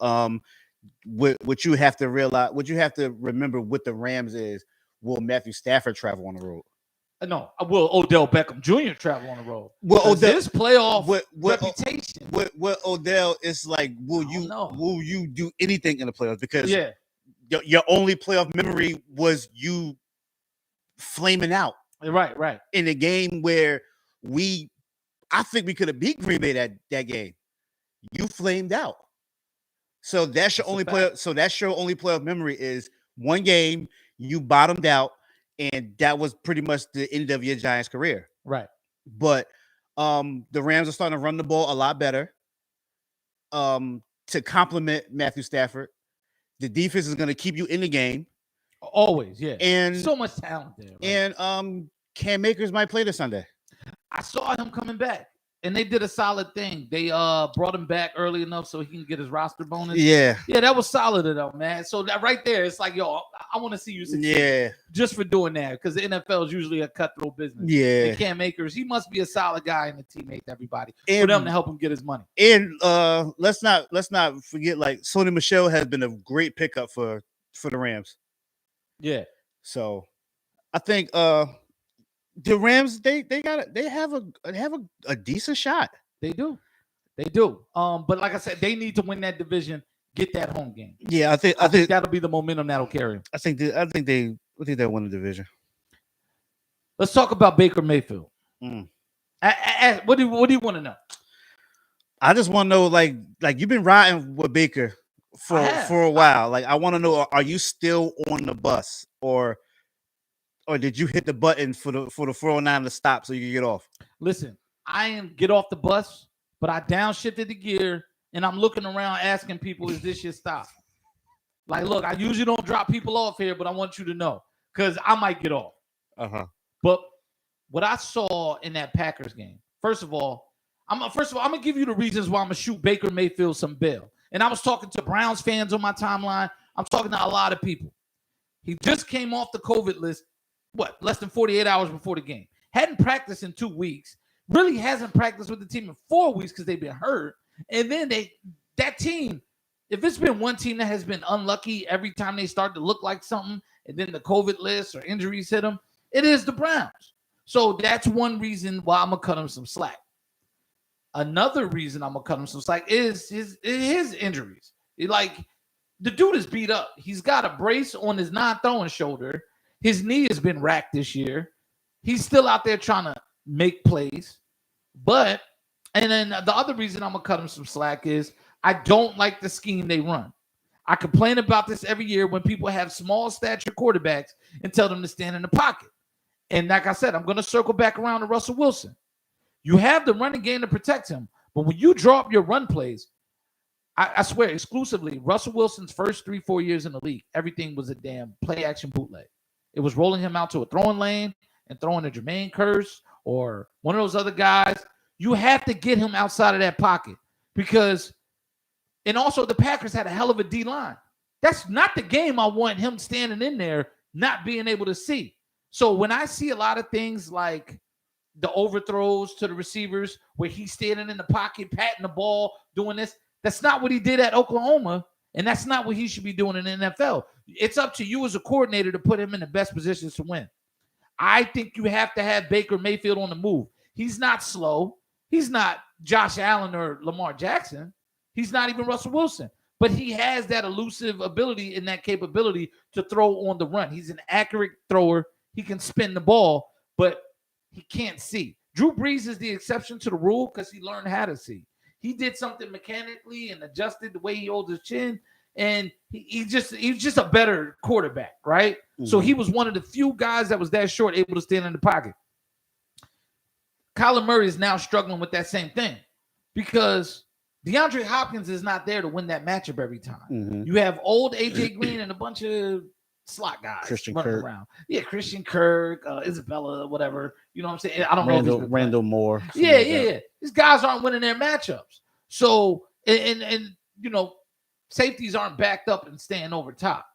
What you have to realize, what you have to remember with the Rams is, will Matthew Stafford travel on the road? No, will Odell Beckham Jr. travel on the road? Well, Odell, this playoff reputation. What Odell is like, will you do anything in the playoffs? Because your only playoff memory was you flaming out. Right. In a game where I think we could have beat Green Bay that game. You flamed out. So that's your only playoff. So that's your only playoff memory is one game you bottomed out, and that was pretty much the end of your Giants career. Right. But the Rams are starting to run the ball a lot better. To complement Matthew Stafford. The defense is going to keep you in the game. Always, yeah. And so much talent there. Right? And Cam Akers might play this Sunday. I saw him coming back. And they did a solid thing. They brought him back early enough so he can get his roster bonus. Yeah, that was solid enough, man. So that right there, it's like, yo, I want to see you succeed. Just for doing that, because the NFL is usually a cutthroat business. Yeah, and Cam Akers, he must be a solid guy and a teammate to everybody for them to help him get his money. And let's not forget, like, Sony Michel has been a great pickup for the Rams. Yeah. So I think the Rams, they have a decent shot. They do. But like I said, they need to win that division, get that home game. Yeah, I think that'll be the momentum that'll carry them. I think they win the division. Let's talk about Baker Mayfield. What do you want to know? I just want to know, like you've been riding with Baker for a while. Like, I want to know, are you still on the bus, or did you hit the button for the 409 to stop so you can get off? Listen, I am get off the bus, but I downshifted the gear and I'm looking around asking people, is this your stop? Like, look, I usually don't drop people off here, but I want you to know because I might get off. But what I saw in that Packers game, first of all, I'm gonna give you the reasons why I'm gonna shoot Baker Mayfield some bail. And I was talking to Browns fans on my timeline. I'm talking to a lot of people. He just came off the COVID list. Less than 48 hours before the game. Hadn't practiced in 2 weeks. Really hasn't practiced with the team in 4 weeks because they've been hurt. And then that team, if it's been one team that has been unlucky every time they start to look like something, and then the COVID list or injuries hit them, it is the Browns. So that's one reason why I'm going to cut them some slack. Another reason I'm gonna cut him some slack is his injuries. Like the dude is beat up. He's got a brace on his non-throwing shoulder. His knee has been racked this year. He's still out there trying to make plays. But and then the other reason I'm gonna cut him some slack is I don't like the scheme they run. I complain about this every year when people have small stature quarterbacks and tell them to stand in the pocket. And like I said, I'm going to circle back around to Russell Wilson. You have the running game to protect him, but when you draw up your run plays, I swear exclusively, Russell Wilson's first 3-4 years in the league, everything was a damn play action bootleg. It was rolling him out to a throwing lane and throwing to Jermaine Kearse or one of those other guys. You have to get him outside of that pocket because, and also the Packers had a hell of a D-line. That's not the game I want him standing in there, not being able to see. So when I see a lot of things like the overthrows to the receivers where he's standing in the pocket, patting the ball, doing this, that's not what he did at Oklahoma, and that's not what he should be doing in the NFL. It's up to you as a coordinator to put him in the best positions to win. I think you have to have Baker Mayfield on the move. He's not slow. He's not Josh Allen or Lamar Jackson. He's not even Russell Wilson. But he has that elusive ability and that capability to throw on the run. He's an accurate thrower. He can spin the ball, but he can't see. Drew Brees is the exception to the rule because he learned how to see. He did something mechanically and adjusted the way he holds his chin, and he's just a better quarterback, right? Mm-hmm. So he was one of the few guys that was that short, able to stand in the pocket. Kyler Murray is now struggling with that same thing because DeAndre Hopkins is not there to win that matchup every time. Mm-hmm. You have old AJ Green and a bunch of slot guys Christian running Kirk. around. Yeah, Christian Kirk, Isabella, whatever. You know what I'm saying? I don't know. Randall Moore. Yeah. These guys aren't winning their matchups. So, and safeties aren't backed up and staying over top.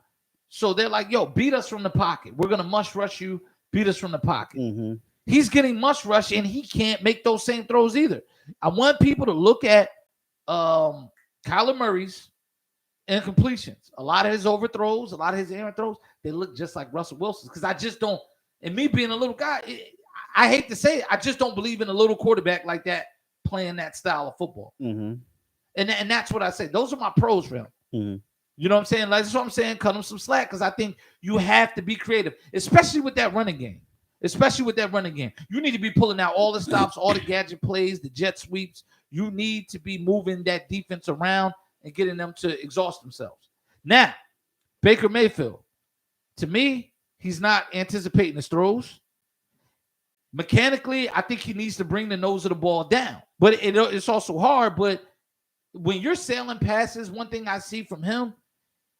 So they're like, yo, beat us from the pocket. We're going to mush rush you, beat us from the pocket. Mm-hmm. He's getting mush rush, and he can't make those same throws either. I want people to look at Kyler Murray's incompletions. A lot of his overthrows, a lot of his errant throws, they look just like Russell Wilson's. Because I just don't, and me being a little guy, I hate to say it, I just don't believe in a little quarterback like that playing that style of football. Mm-hmm. And that's what I say. Those are my pros for him. Mm-hmm. You know what I'm saying? Like, that's what I'm saying. Cut him some slack because I think you have to be creative, especially with that running game. You need to be pulling out all the stops, all the gadget plays, the jet sweeps. You need to be moving that defense around and getting them to exhaust themselves. Now, Baker Mayfield, to me, he's not anticipating his throws. Mechanically, I think he needs to bring the nose of the ball down. But it's also hard. But when you're sailing passes, one thing I see from him,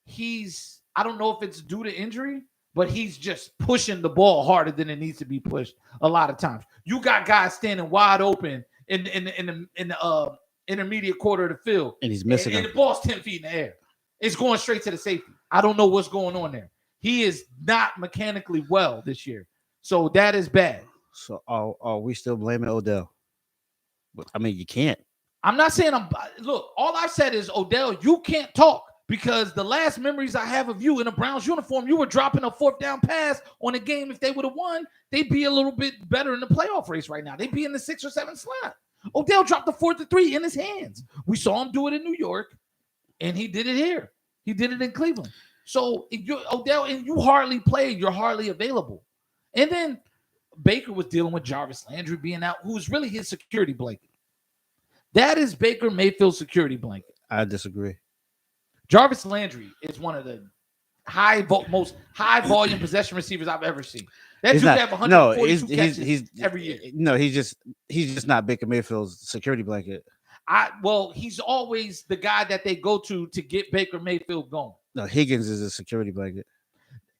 I don't know if it's due to injury, but he's just pushing the ball harder than it needs to be pushed a lot of times. You got guys standing wide open in the intermediate quarter of the field. And he's missing and the ball's 10 feet in the air. It's going straight to the safety. I don't know what's going on there. He is not mechanically well this year. So that is bad. So are we still blaming Odell? I mean, you can't. I'm not saying look, all I've said is, Odell, you can't talk because the last memories I have of you in a Browns uniform, you were dropping a 4th down pass on a game. If they would have won, they'd be a little bit better in the playoff race right now. They'd be in the 6 or 7 slot. Odell dropped the 4th 3 in his hands. We saw him do it in New York, and he did it here. He did it in Cleveland. So Odell, and you hardly played. You're hardly available. And then Baker was dealing with Jarvis Landry being out, who was really his security blanket. That is Baker Mayfield's security blanket. I disagree. Jarvis Landry is one of the most high volume possession receivers I've ever seen. That dude have 142 catches every year. No, he's just not Baker Mayfield's security blanket. He's always the guy that they go to get Baker Mayfield going. No, Higgins is a security blanket.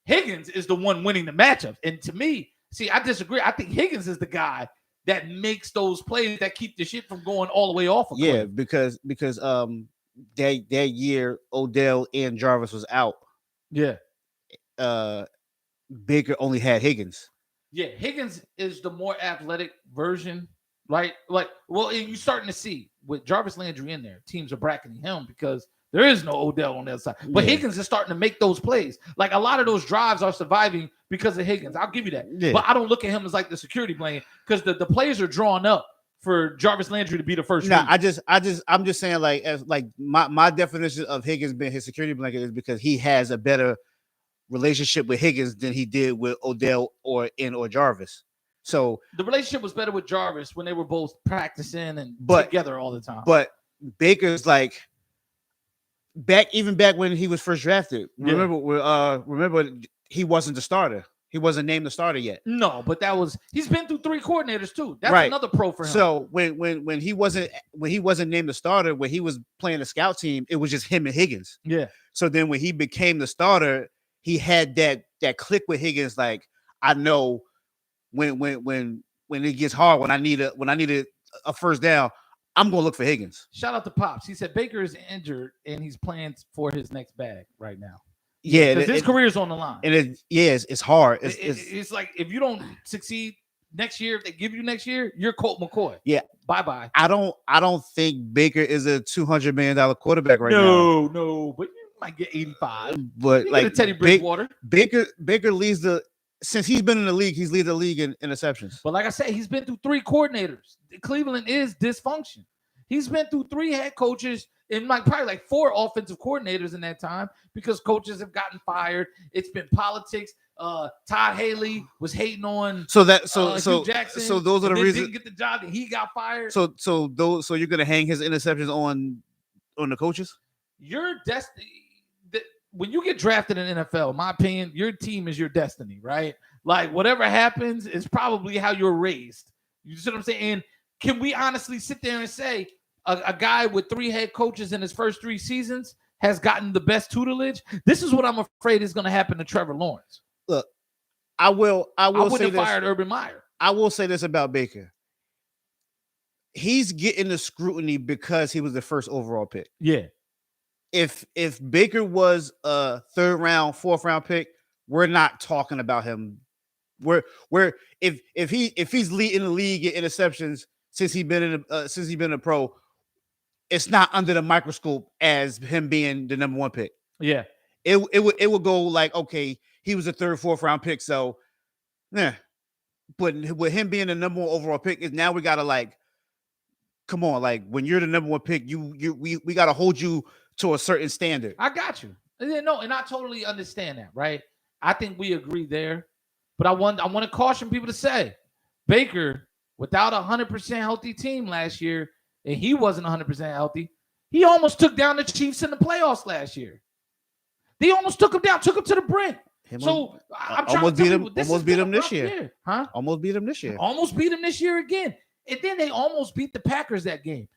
Higgins is the one winning the matchup. And to me, I disagree. I think Higgins is the guy that makes those plays that keep the shit from going all the way off. Yeah, because that year Odell and Jarvis was out. Yeah. Baker only had Higgins. Yeah, Higgins is the more athletic version, right? You're starting to see with Jarvis Landry in there, teams are bracketing him because there is no Odell on the other side. But Higgins is starting to make those plays. Like a lot of those drives are surviving because of Higgins. I'll give you that. Yeah. But I don't look at him as like the security blanket because the plays are drawn up for Jarvis Landry to be the first. No, read. I'm just saying like as like my definition of Higgins being his security blanket is because he has a better relationship with Higgins than he did with Odell or Jarvis. So the relationship was better with Jarvis when they were both practicing and together all the time. But Baker's like back when he was first drafted. Remember he wasn't the starter. He wasn't named the starter yet. No, but he's been through 3 coordinators too. That's another pro for him. So when he wasn't named the starter, when he was playing the scout team, it was just him and Higgins. Yeah. So then when he became the starter, he had that click with Higgins. Like, I know when it gets hard, when I need a first down, I'm gonna look for Higgins. Shout out to Pops. He said Baker is injured and he's playing for his next bag right now. Yeah, his career's on the line. And it's hard. It's like if you don't succeed next year, if they give you next year, you're Colt McCoy. Yeah. Bye-bye. I don't think Baker is a $200 million quarterback right now. No, but you might get 85. But like Teddy Bridgewater. Baker leads since he's been in the league, he's led the league in interceptions. But like I said, he's been through 3 coordinators. Cleveland is dysfunction. He's been through 3 head coaches and probably 4 offensive coordinators in that time because coaches have gotten fired. It's been politics. Todd Haley was hating on Hugh Jackson. So those are the reasons didn't get the job and he got fired. So you're gonna hang his interceptions on the coaches? Your destiny. When you get drafted in NFL, in my opinion, your team is your destiny, right? Like whatever happens is probably how you're raised. You see what I'm saying? And can we honestly sit there and say a guy with 3 head coaches in his first 3 seasons has gotten the best tutelage? This is what I'm afraid is going to happen to Trevor Lawrence. Look, I wouldn't have fired Urban Meyer. I will say this about Baker. He's getting the scrutiny because he was the first overall pick. Yeah. If Baker was a 3rd round, 4th round pick, we're not talking about him. If he's leading the league in interceptions since he's been a pro, it's not under the microscope as him being the number 1 pick. Yeah. It would go like, okay, he was a 3rd, 4th round pick, so yeah. But with him being the number 1 overall pick, is now we gotta come on, when you're the number 1 pick, we gotta hold you to a certain standard. I got you. No, and I totally understand that, right? I think we agree there. But I want to caution people to say Baker, without a 100% healthy team last year, and he wasn't 100% healthy, he almost took down the Chiefs in the playoffs last year. They almost took him down, took him to the brink. I'm trying almost to beat tell him. you, this Almost beat him this year. Huh? Almost beat him this year. Almost beat him this year again. And then they almost beat the Packers that game.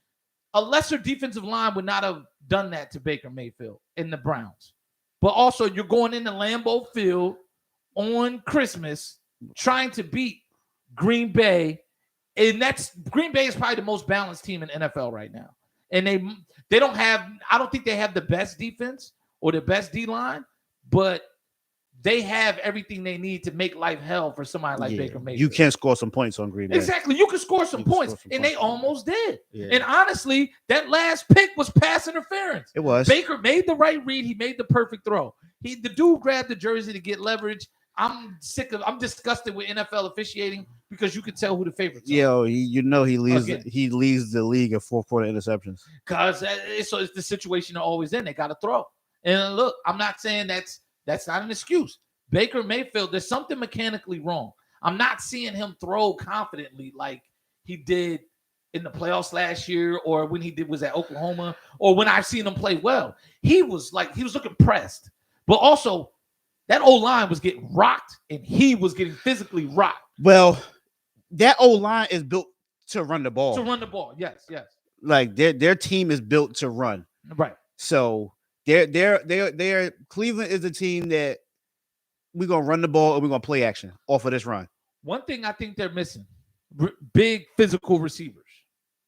A lesser defensive line would not have done that to Baker Mayfield and the Browns. But also, you're going into Lambeau Field on Christmas trying to beat Green Bay. And Green Bay is probably the most balanced team in NFL right now. And they don't have, I don't think they have the best defense or the best D-line, but they have everything they need to make life hell for somebody like Baker Mayfield. You can score some points on Green Bay. Exactly. You can score some points, and they almost did. Yeah. And honestly, that last pick was pass interference. It was. Baker made the right read. He made the perfect throw. The dude grabbed the jersey to get leverage. I'm disgusted with NFL officiating because you can tell who the favorites are. He leads the league in 4th quarter interceptions. Because it's the situation they're always in. They got to throw. And look, I'm not saying that's not an excuse. Baker Mayfield, there's something mechanically wrong. I'm not seeing him throw confidently like he did in the playoffs last year or when was at Oklahoma or when I've seen him play well. He was looking pressed. But also, that O-line was getting rocked and he was getting physically rocked. Well, that O-line is built to run the ball. To run the ball, yes. Like their team is built to run. Right. So they're Cleveland is a team that we're gonna run the ball and we're gonna play action off of this run. One thing I think they're missing: big physical receivers.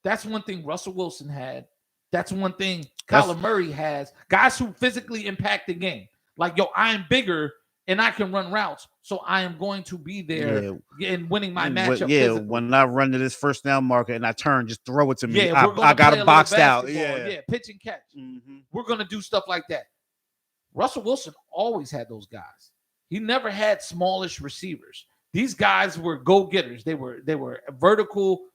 That's one thing Russell Wilson had. That's one thing Kyler Murray has. Guys who physically impact the game. Like, I'm bigger and I can run routes, so I am going to be there and winning my matchup. Physically. When I run to this first down marker and I turn, just throw it to me. I got it boxed out. Pitch and catch. Mm-hmm. We're gonna do stuff like that. Russell Wilson always had those guys. He never had smallish receivers. These guys were go-getters. They were vertical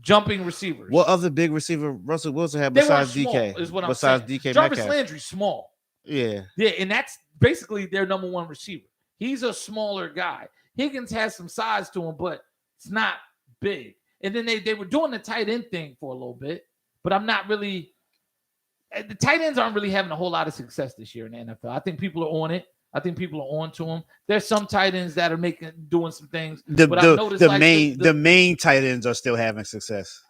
jumping receivers. What other big receiver Russell Wilson had They weren't besides small, DK? is what I'm Besides saying. DK Jarvis Metcalf. Landry's small. Yeah. Yeah, and that's basically their number one receiver. He's a smaller guy. Higgins has some size to him, but it's not big. And then they were doing the tight end thing for a little bit, but I'm not really. The tight ends aren't really having a whole lot of success this year in the NFL. I think people are on it. I think people are on to them. There's some tight ends that are doing some things. But I've noticed the main tight ends are still having success.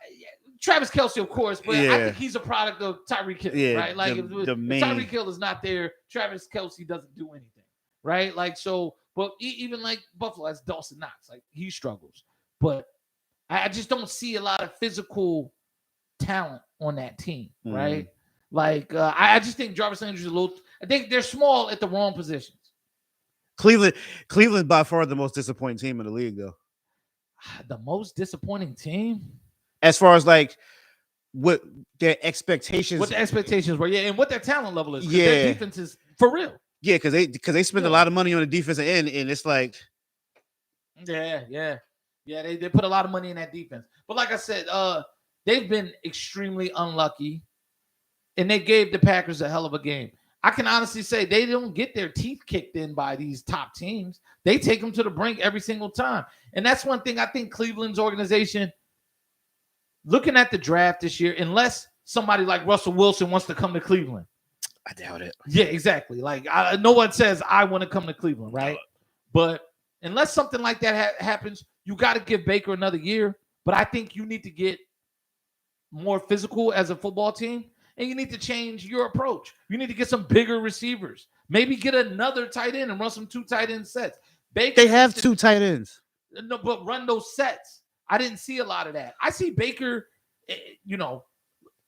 Travis Kelce, of course, but Yeah. I think he's a product of Tyreek Hill, Yeah, right? Like if Tyreek Hill is not there, Travis Kelce doesn't do anything, right? Like so, but even like Buffalo has Dawson Knox, like he struggles. But I just don't see a lot of physical talent on that team, right? Like I just think Jarvis Landry's a little. I think they're small at the wrong positions. Cleveland by far the most disappointing team in the league, though. The most disappointing team, as far as like what their expectations, what the expectations were, yeah, and what their talent level is. Yeah, their defense is for real. Yeah, because they spend a lot of money on the defensive end, and it's like, yeah. They put a lot of money in that defense. But like I said, they've been extremely unlucky, and they gave the Packers a hell of a game. I can honestly say they don't get their teeth kicked in by these top teams. They take them to the brink every single time. And that's one thing I think Cleveland's organization, looking at the draft this year, unless somebody like Russell Wilson wants to come to Cleveland. I doubt it. Yeah, exactly. Like no one says I want to come to Cleveland, right? But unless something like that happens, you got to give Baker another year. But I think you need to get more physical as a football team. And you need to change your approach. You need to get some bigger receivers. Maybe get another tight end and run some 2 tight end sets. Baker, they have 2 tight ends. No, but run those sets. I didn't see a lot of that. I see Baker,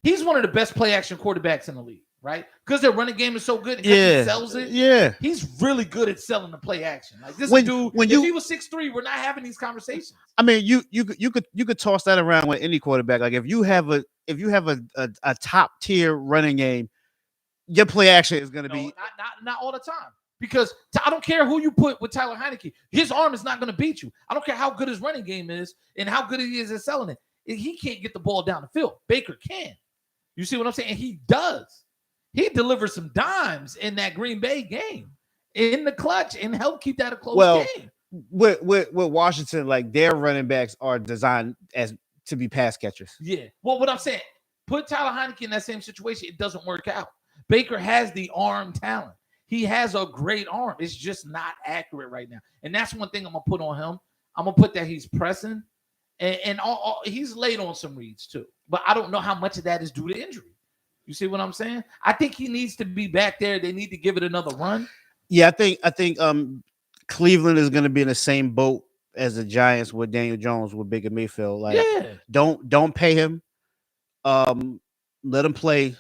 he's one of the best play action quarterbacks in the league, right? Because their running game is so good. Yeah. He sells it. Yeah. He's really good at selling the play action. Like this dude, if he was 6'3", we're not having these conversations. I mean, you could toss that around with any quarterback. Like if you have a top tier running game, your play action is going to be not all the time. Because I don't care who you put with Tyler Heineke, his arm is not going to beat you. I don't care how good his running game is and how good he is at selling it. He can't get the ball down the field. Baker can. You see what I'm saying? And he does. He delivers some dimes in that Green Bay game in the clutch and help keep that a close game. With Washington, like their running backs are designed as to be pass catchers. Yeah. Well, what I'm saying, put Tyler Heineke in that same situation, it doesn't work out. Baker has the arm talent. He has a great arm. It's just not accurate right now. And that's one thing I'm going to put on him. I'm going to put that he's pressing. And he's late on some reads too. But I don't know how much of that is due to injury. You see what I'm saying? I think he needs to be back there. They need to give it another run. Yeah, I think Cleveland is going to be in the same boat as the Giants with Daniel Jones with Baker Mayfield. Like, don't pay him. Let him play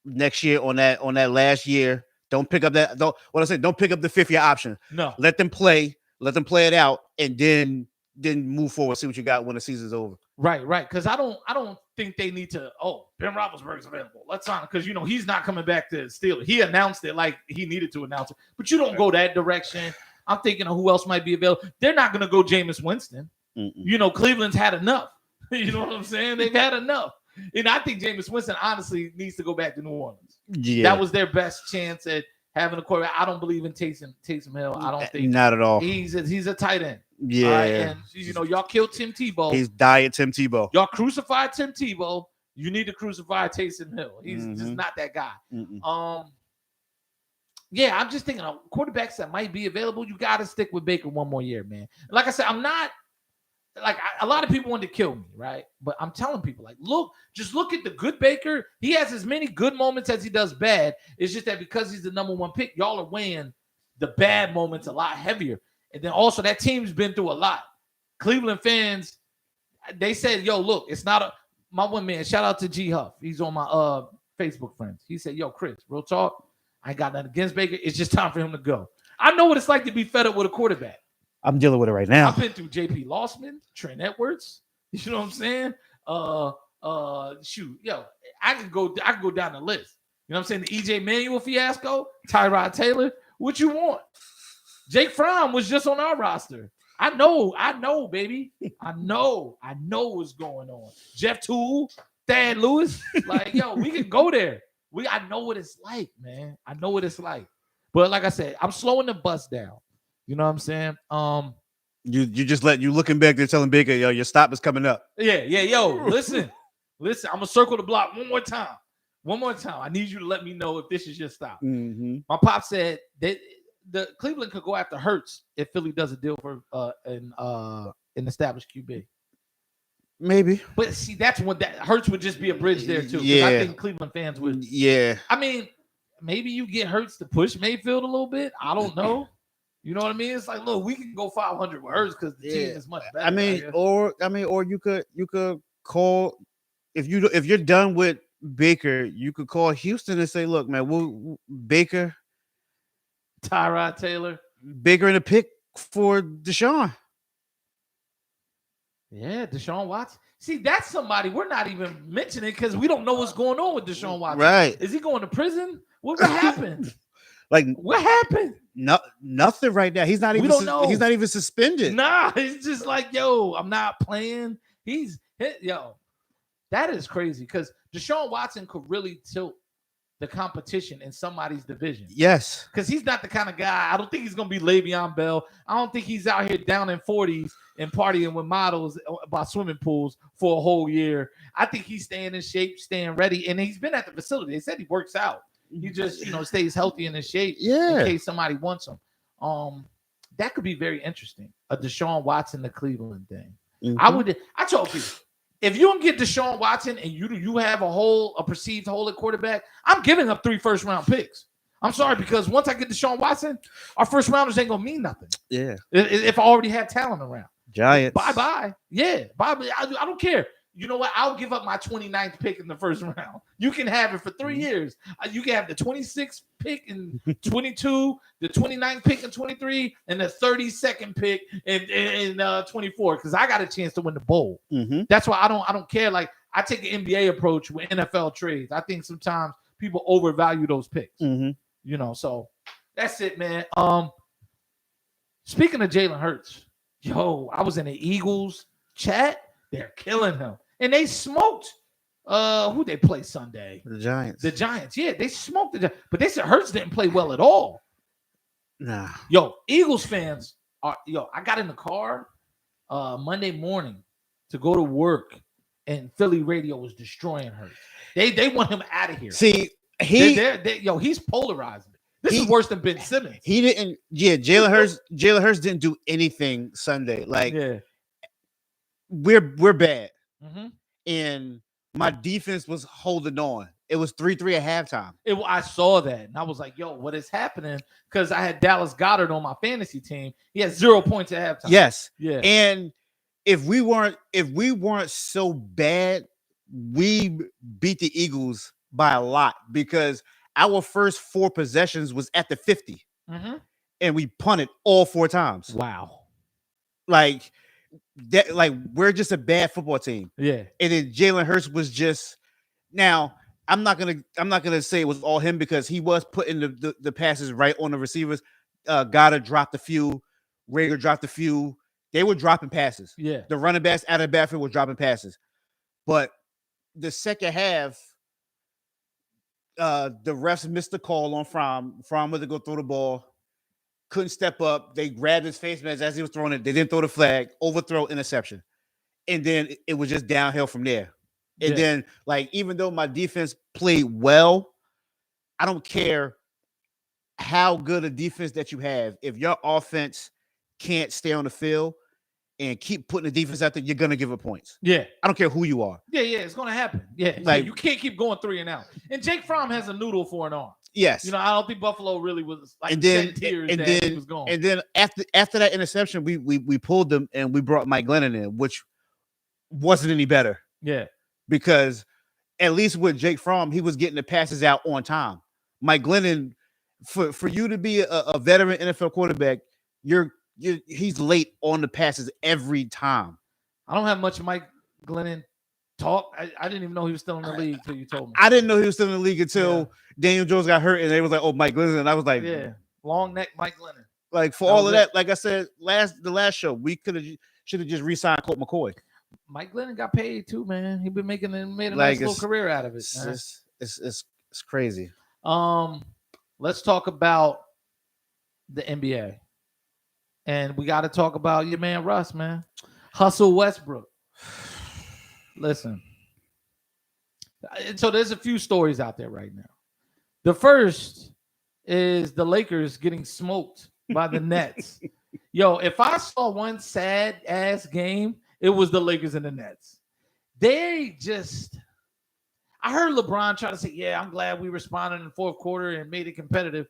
next year on that last year. Don't pick up that. Don't pick up the 5th year option. No, let them play it out, and then move forward. See what you got when the season's over. Right. Because I don't think they need to. Oh, Ben Roethlisberger's available. Let's sign him because he's not coming back to Steelers. He announced it like he needed to announce it, but you don't go that direction. I'm thinking of who else might be available. They're not going to go Jameis Winston. Cleveland's had enough. You know what I'm saying? They've had enough. And I think Jameis Winston honestly needs to go back to New Orleans. Yeah, that was their best chance at having a quarterback. I don't believe in Taysom Hill. I don't think not at all. He's a tight end. Yeah, and y'all killed Tim Tebow. He's diet Tim Tebow. Y'all crucified Tim Tebow. You need to crucify Taysom Hill. He's just not that guy. Yeah, I'm just thinking of quarterbacks that might be available. You got to stick with Baker one more year, man. Like I said, I'm not. Like a lot of people want to kill me, right? But I'm telling people, like, just look at the good Baker. He has as many good moments as he does bad. It's just that because he's the number 1 pick, y'all are weighing the bad moments a lot heavier. And then also that team's been through a lot. Cleveland fans, they said, yo, look, it's not my one man. Shout out to G Huff. He's on my Facebook friends. He said, yo, Chris, real talk. I ain't got nothing against Baker. It's just time for him to go. I know what it's like to be fed up with a quarterback. I'm dealing with it right now. I've been through JP Lossman, Trent Edwards. You know what I'm saying? I could go down the list. You know what I'm saying? The EJ Manuel fiasco, Tyrod Taylor. What you want? Jake Fromm was just on our roster. I know, baby. I know what's going on. Jeff Toole, Thad Lewis, like yo, we can go there. I know what it's like, man. I know what it's like. But like I said, I'm slowing the bus down. You know what I'm saying? You looking back there telling Baker, yo, your stop is coming up. Yeah, yo, listen. I'm gonna circle the block one more time. I need you to let me know if this is your stop. Mm-hmm. My pop said that the Cleveland could go after Hurts if Philly does a deal for an established QB. Maybe. But see, that's when that Hurts would just be a bridge there too. Yeah. I think Cleveland fans would. Yeah. I mean, maybe you get Hurts to push Mayfield a little bit. I don't know. You know what I mean? It's like, look, we can go 500 with Hurts because the team is much better. Or you could call if you're done with Baker, you could call Houston and say, look, man, Baker, Tyrod Taylor, Baker in a pick for Deshaun. Yeah, Deshaun Watson. See, that's somebody we're not even mentioning because we don't know what's going on with Deshaun Watson. Right? Is he going to prison? What happened? Like what happened? Nothing right now. He's not even. We don't know. He's not even suspended. Nah, he's just like, yo, I'm not playing. That is crazy because Deshaun Watson could really tilt the competition in somebody's division. Yes. Because he's not the kind of guy. I don't think he's going to be Le'Veon Bell. I don't think he's out here down in 40s and partying with models by swimming pools for a whole year. I think he's staying in shape, staying ready. And he's been at the facility. They said he works out. He just, stays healthy and in shape in case somebody wants him. That could be very interesting. A Deshaun Watson to Cleveland thing. Mm-hmm. I told you, if you don't get Deshaun Watson and you have a perceived hole at quarterback, I'm giving up 3 first-round picks. I'm sorry, because once I get Deshaun Watson, our first rounders ain't gonna mean nothing. Yeah. If I already have talent around. Giants. Bye-bye. Yeah. Bye. I don't care. You know what? I'll give up my 29th pick in the first round. You can have it for 3 years. You can have the 26th pick in 22, the 29th pick in 23, and the 32nd pick in 24. Because I got a chance to win the bowl. Mm-hmm. That's why I don't care. Like I take an NBA approach with NFL trades. I think sometimes people overvalue those picks. Mm-hmm. So that's it, man. Speaking of Jalen Hurts, I was in the Eagles chat. They're killing him. And they smoked who they play Sunday? The Giants. Yeah, they smoked the Giants. But they said Hurts didn't play well at all. Nah. Eagles fans I got in the car Monday morning to go to work and Philly radio was destroying Hurts. They want him out of here. See, he's polarizing. This is worse than Ben Simmons. He didn't. Yeah, Jalen Hurts didn't do anything Sunday. Like, we're bad, and my defense was holding on. It was 3-3 at halftime. I saw that, and I was like, "Yo, what is happening?" Because I had Dallas Goedert on my fantasy team. He had 0 points at halftime. Yes, yeah. And if we weren't so bad, we beat the Eagles by a lot because our first 4 possessions was at the 50, and we punted all 4 times. Wow, like that. Like we're just a bad football team. Yeah, and then Jalen Hurts was just now. I'm not gonna say it was all him because he was putting the passes right on the receivers. Goddard dropped a few, Rager dropped a few. They were dropping passes. Yeah, the running backs out of the backfield were dropping passes. But the second half, the refs missed the call on Fromm whether to go throw the ball. Couldn't step up. They grabbed his face mask as he was throwing it. They didn't throw the flag. Overthrow, interception, and then it was just downhill from there. And then, like, even though my defense played well, I don't care how good a defense that you have. If your offense can't stay on the field and keep putting the defense out there, you're going to give up points. Yeah. I don't care who you are. Yeah, it's going to happen. Yeah. Like, you can't keep going 3 and out. And Jake Fromm has a noodle for an arm. Yes. I don't think Buffalo really was like tears he was gone. And then after that interception, we pulled them and we brought Mike Glennon in, which wasn't any better. Yeah. Because at least with Jake Fromm, he was getting the passes out on time. Mike Glennon, for you to be a veteran NFL quarterback, he's late on the passes every time. I don't have much Mike Glennon talk. I didn't even know he was still in the league until you told me. I didn't know he was still in the league until Daniel Jones got hurt, and they was like, "Oh, Mike Glennon," and I was like, "Yeah, long neck Mike Glennon." Like for That all was of it. that, like I said the last show, we should have just re-signed Colt McCoy. Mike Glennon got paid too, man. He been made a Like, nice little career out of it. It's Man. it's crazy. Let's talk about the NBA, and we got to talk about your man Russ, man. Hustle Westbrook. Listen, so there's a few stories out there right now. The first is the Lakers getting smoked by the Nets. Yo, if I saw one sad ass game, it was the Lakers and the Nets. They just, I heard LeBron try to say, yeah, I'm glad we responded in the fourth quarter and made it competitive.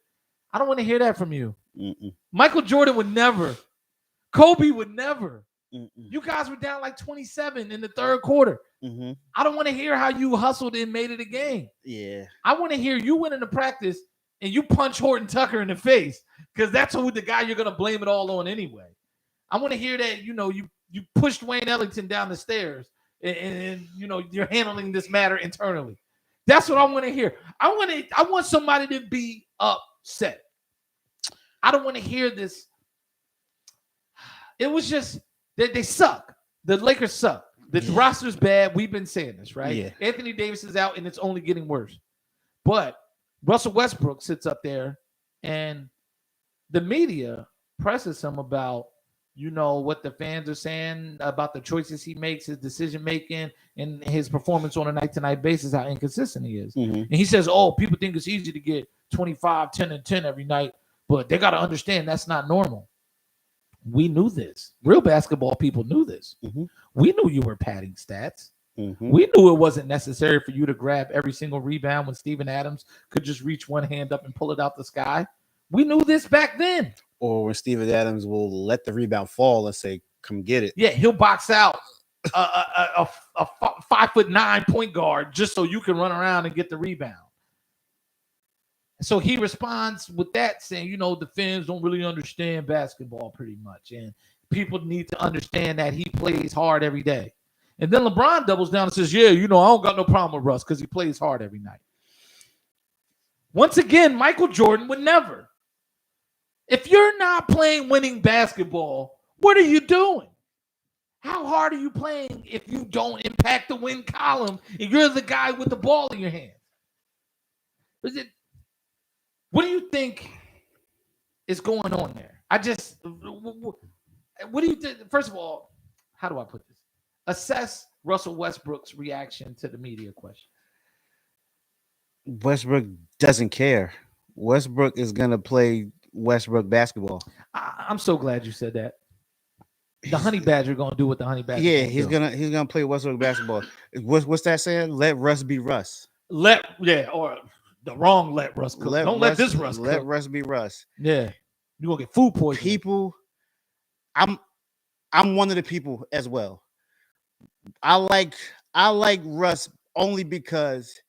I don't want to hear that from you. Mm-mm. Michael Jordan would never. Kobe would never. Mm-mm. You guys were down like 27 in the third quarter. Mm-hmm. I don't want to hear how you hustled and made it a game. Yeah. I want to hear you went into practice and you punch Horton Tucker in the face because that's who the guy you're going to blame it all on anyway. I want to hear that, you pushed Wayne Ellington down the stairs and you're handling this matter internally. That's what I want to hear. I want somebody to be upset. I don't want to hear this. It was just that they suck. The Lakers suck. The roster's bad. We've been saying this, right? Yeah. Anthony Davis is out, and it's only getting worse. But Russell Westbrook sits up there, and the media presses him about, what the fans are saying about the choices he makes, his decision-making, and his performance on a night-to-night basis, how inconsistent he is. Mm-hmm. And he says, people think it's easy to get 25, 10, and 10 every night, but they got to understand that's not normal. We knew this. Real basketball people knew this. Mm-hmm. We knew you were padding stats. Mm-hmm. We knew it wasn't necessary for you to grab every single rebound when Steven Adams could just reach one hand up and pull it out the sky. We knew this back then. Or when Steven Adams will let the rebound fall and say, come get it. Yeah, he'll box out a 5'9" point guard just so you can run around and get the rebound. So he responds with that saying, the fans don't really understand basketball pretty much. And people need to understand that he plays hard every day. And then LeBron doubles down and says, yeah, I don't got no problem with Russ because he plays hard every night. Once again, Michael Jordan would never. If you're not playing winning basketball, what are you doing? How hard are you playing if you don't impact the win column and you're the guy with the ball in your hand? What do you think is going on there? What do you think? First of all, how do I put this? Assess Russell Westbrook's reaction to the media question. Westbrook doesn't care. Westbrook is going to play Westbrook basketball. I'm so glad you said that. The Honey Badger going to do what the Honey Badger. Yeah, he's gonna play Westbrook basketball. What's that saying? Let Russ be Russ. Or the wrong let Russ cook. Don't let this Russ cook. Let Russ be Russ. Yeah, you're gonna get food poisoning. People, I'm one of the people as well. I like Russ only because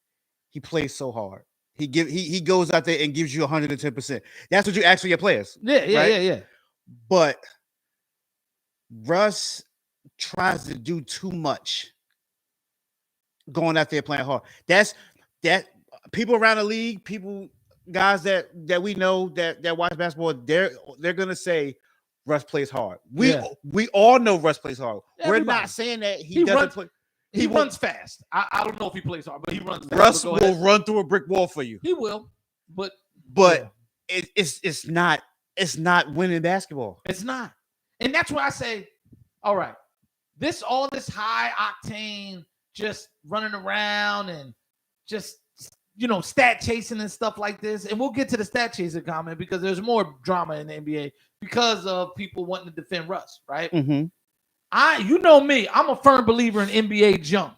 he plays so hard. He goes out there and gives you 110%. That's what you ask for your players. Yeah. But Russ tries to do too much going out there playing hard. That people around the league, guys that we know that watch basketball, they're gonna say Russ plays hard. We all know Russ plays hard. We're not saying that he doesn't play. He runs fast. I don't know if he plays hard, but he runs fast. Russ will run through a brick wall for you. He will, but it's not winning basketball. It's not. And that's why I say, all right, all this high octane, just running around and just, stat chasing and stuff like this. And we'll get to the stat chasing comment because there's more drama in the NBA because of people wanting to defend Russ, right? Mm-hmm. You know me, I'm a firm believer in NBA junk,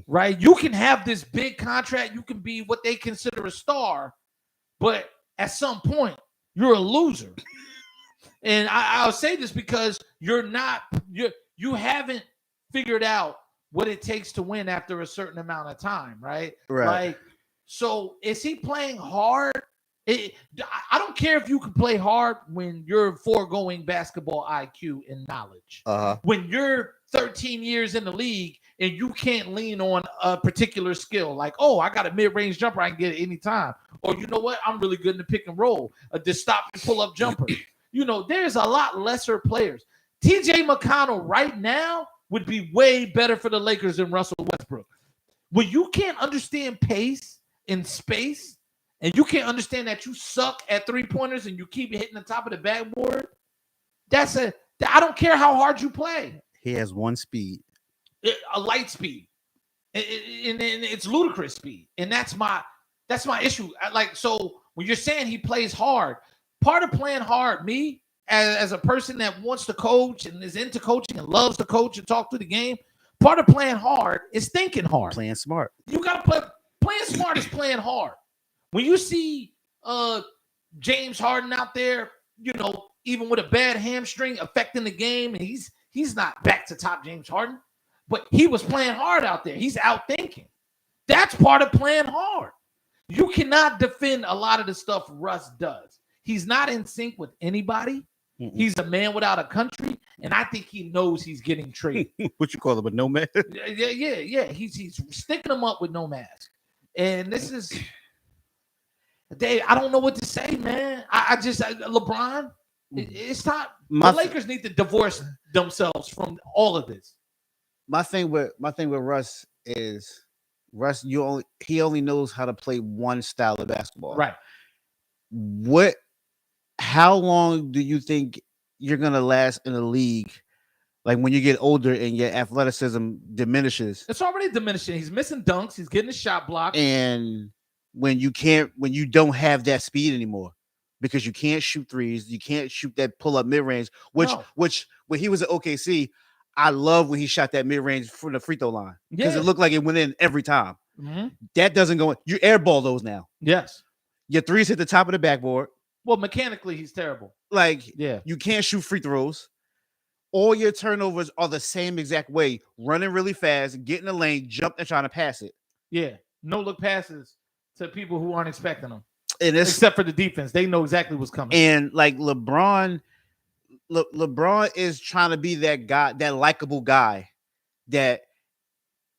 right? You can have this big contract. You can be what they consider a star, but at some point, you're a loser. And I'll say this because you haven't figured out what it takes to win after a certain amount of time, right? Right. So is he playing hard? I don't care if you can play hard when you're foregoing basketball IQ and knowledge. When you're 13 years in the league and you can't lean on a particular skill, like, I got a mid-range jumper, I can get it anytime. Or you know what? I'm really good in the pick and roll, the stop and pull up jumper. There's a lot lesser players. TJ McConnell right now would be way better for the Lakers than Russell Westbrook. When you can't understand pace and space, and you can't understand that you suck at 3-pointers and you keep hitting the top of the backboard, I don't care how hard you play. He has one speed. A light speed. And it's ludicrous speed. And that's my issue. So when you're saying he plays hard, part of playing hard, me as a person that wants to coach and is into coaching and loves to coach and talk through the game, part of playing hard is thinking hard. Playing smart. You got to playing smart is playing hard. When you see James Harden out there, even with a bad hamstring affecting the game, and he's not back to top James Harden, but he was playing hard out there. He's out thinking. That's part of playing hard. You cannot defend a lot of the stuff Russ does. He's not in sync with anybody. Mm-mm. He's a man without a country, and I think he knows he's getting traded. What you call him, a nomad? Yeah. He's sticking him up with no mask. And this is, Dave, I don't know what to say, man. LeBron, it's time. The Lakers need to divorce themselves from all of this. My thing with Russ is he only knows how to play one style of basketball. Right. How long do you think you're gonna last in the league? Like when you get older and your athleticism diminishes. It's already diminishing. He's missing dunks. He's getting a shot blocked. And when you don't have that speed anymore because you can't shoot threes, you can't shoot that pull up mid range, which when he was at OKC, I love when he shot that mid range from the free throw line because it looked like it went in every time. Mm-hmm. That doesn't go in. You airball those now. Yes. Your threes hit the top of the backboard. Well, mechanically, he's terrible. You can't shoot free throws. All your turnovers are the same exact way. Running really fast, get in the lane, jump, and trying to pass it. Yeah. No look passes to people who aren't expecting them. Except for the defense. They know exactly what's coming. And LeBron is trying to be that guy, that likable guy that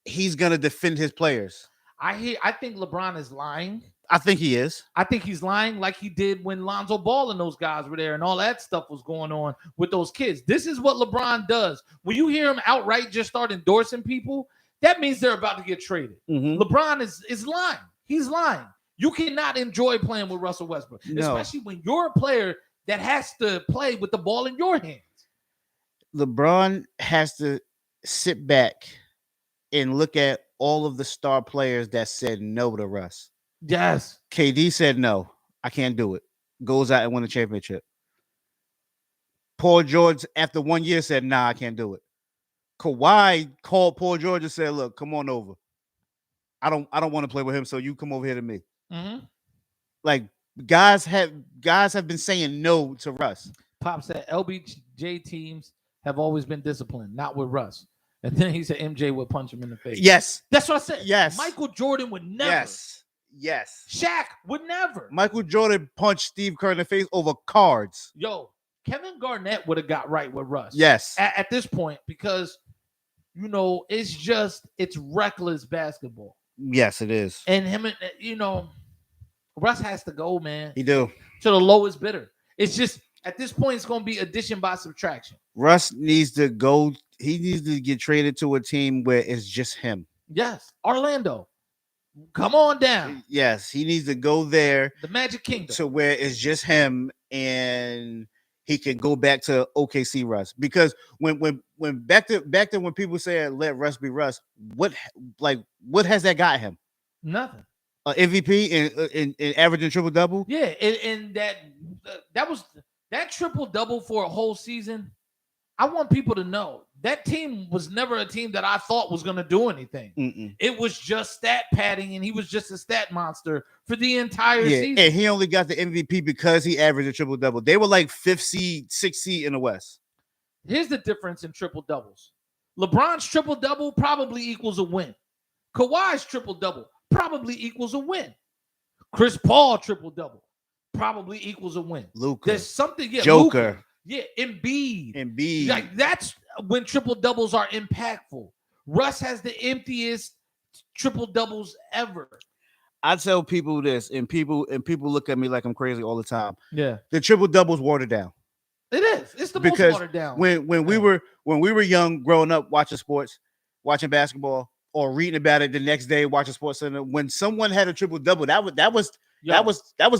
he's going to defend his players. I think LeBron is lying. I think he is. I think he's lying like he did when Lonzo Ball and those guys were there and all that stuff was going on with those kids. This is what LeBron does. When you hear him outright just start endorsing people, that means they're about to get traded. Mm-hmm. LeBron is lying. He's lying. You cannot enjoy playing with Russell Westbrook, especially when you're a player that has to play with the ball in your hands. LeBron has to sit back and look at all of the star players that said no to Russ. Yes. KD said no, I can't do it. Goes out and win a championship. Paul George, after 1 year, said, nah, I can't do it. Kawhi called Paul George and said, look, come on over. I don't want to play with him, so you come over here to me. Mm-hmm. Like guys have been saying no to Russ. Pop said LBJ teams have always been disciplined, not with Russ. And then he said MJ would punch him in the face. Yes. That's what I said. Yes. Michael Jordan would never. Yes. Shaq would never. Michael Jordan punched Steve Kerr in the face over cards. Yo, Kevin Garnett would have got right with Russ. Yes. At this point, because, it's reckless basketball. Yes, it is. And him, Russ has to go, man. He do. To the lowest bidder. It's just, at this point, it's going to be addition by subtraction. Russ needs to go. He needs to get traded to a team where it's just him. Yes. Orlando. Come on down. Yes, he needs to go there. The Magic Kingdom. To where it's just him and he can go back to OKC Russ. Because when back to when people say let Russ be Russ, what has that got him? Nothing. MVP in averaging triple double? Yeah, and that was that triple double for a whole season. I want people to know that team was never a team that I thought was going to do anything. Mm-mm. It was just stat padding, and he was just a stat monster for the entire season. And he only got the MVP because he averaged a triple double. They were like 5th seed, 6th seed in the West. Here's the difference in triple doubles. LeBron's triple double probably equals a win. Kawhi's triple double probably equals a win. Chris Paul triple double probably equals a win. Luka. There's something. Yeah, Joker. Luka. Yeah, Embiid. Embiid. That's when triple doubles are impactful. Russ has the emptiest triple doubles ever. I tell people this, and people look at me like I'm crazy all the time. Yeah, The triple double's watered down. it is. It's the most Because watered down. when we were young, growing up, watching sports, watching basketball, or reading about it the next day, watching Sports Center, when someone had a triple double, that was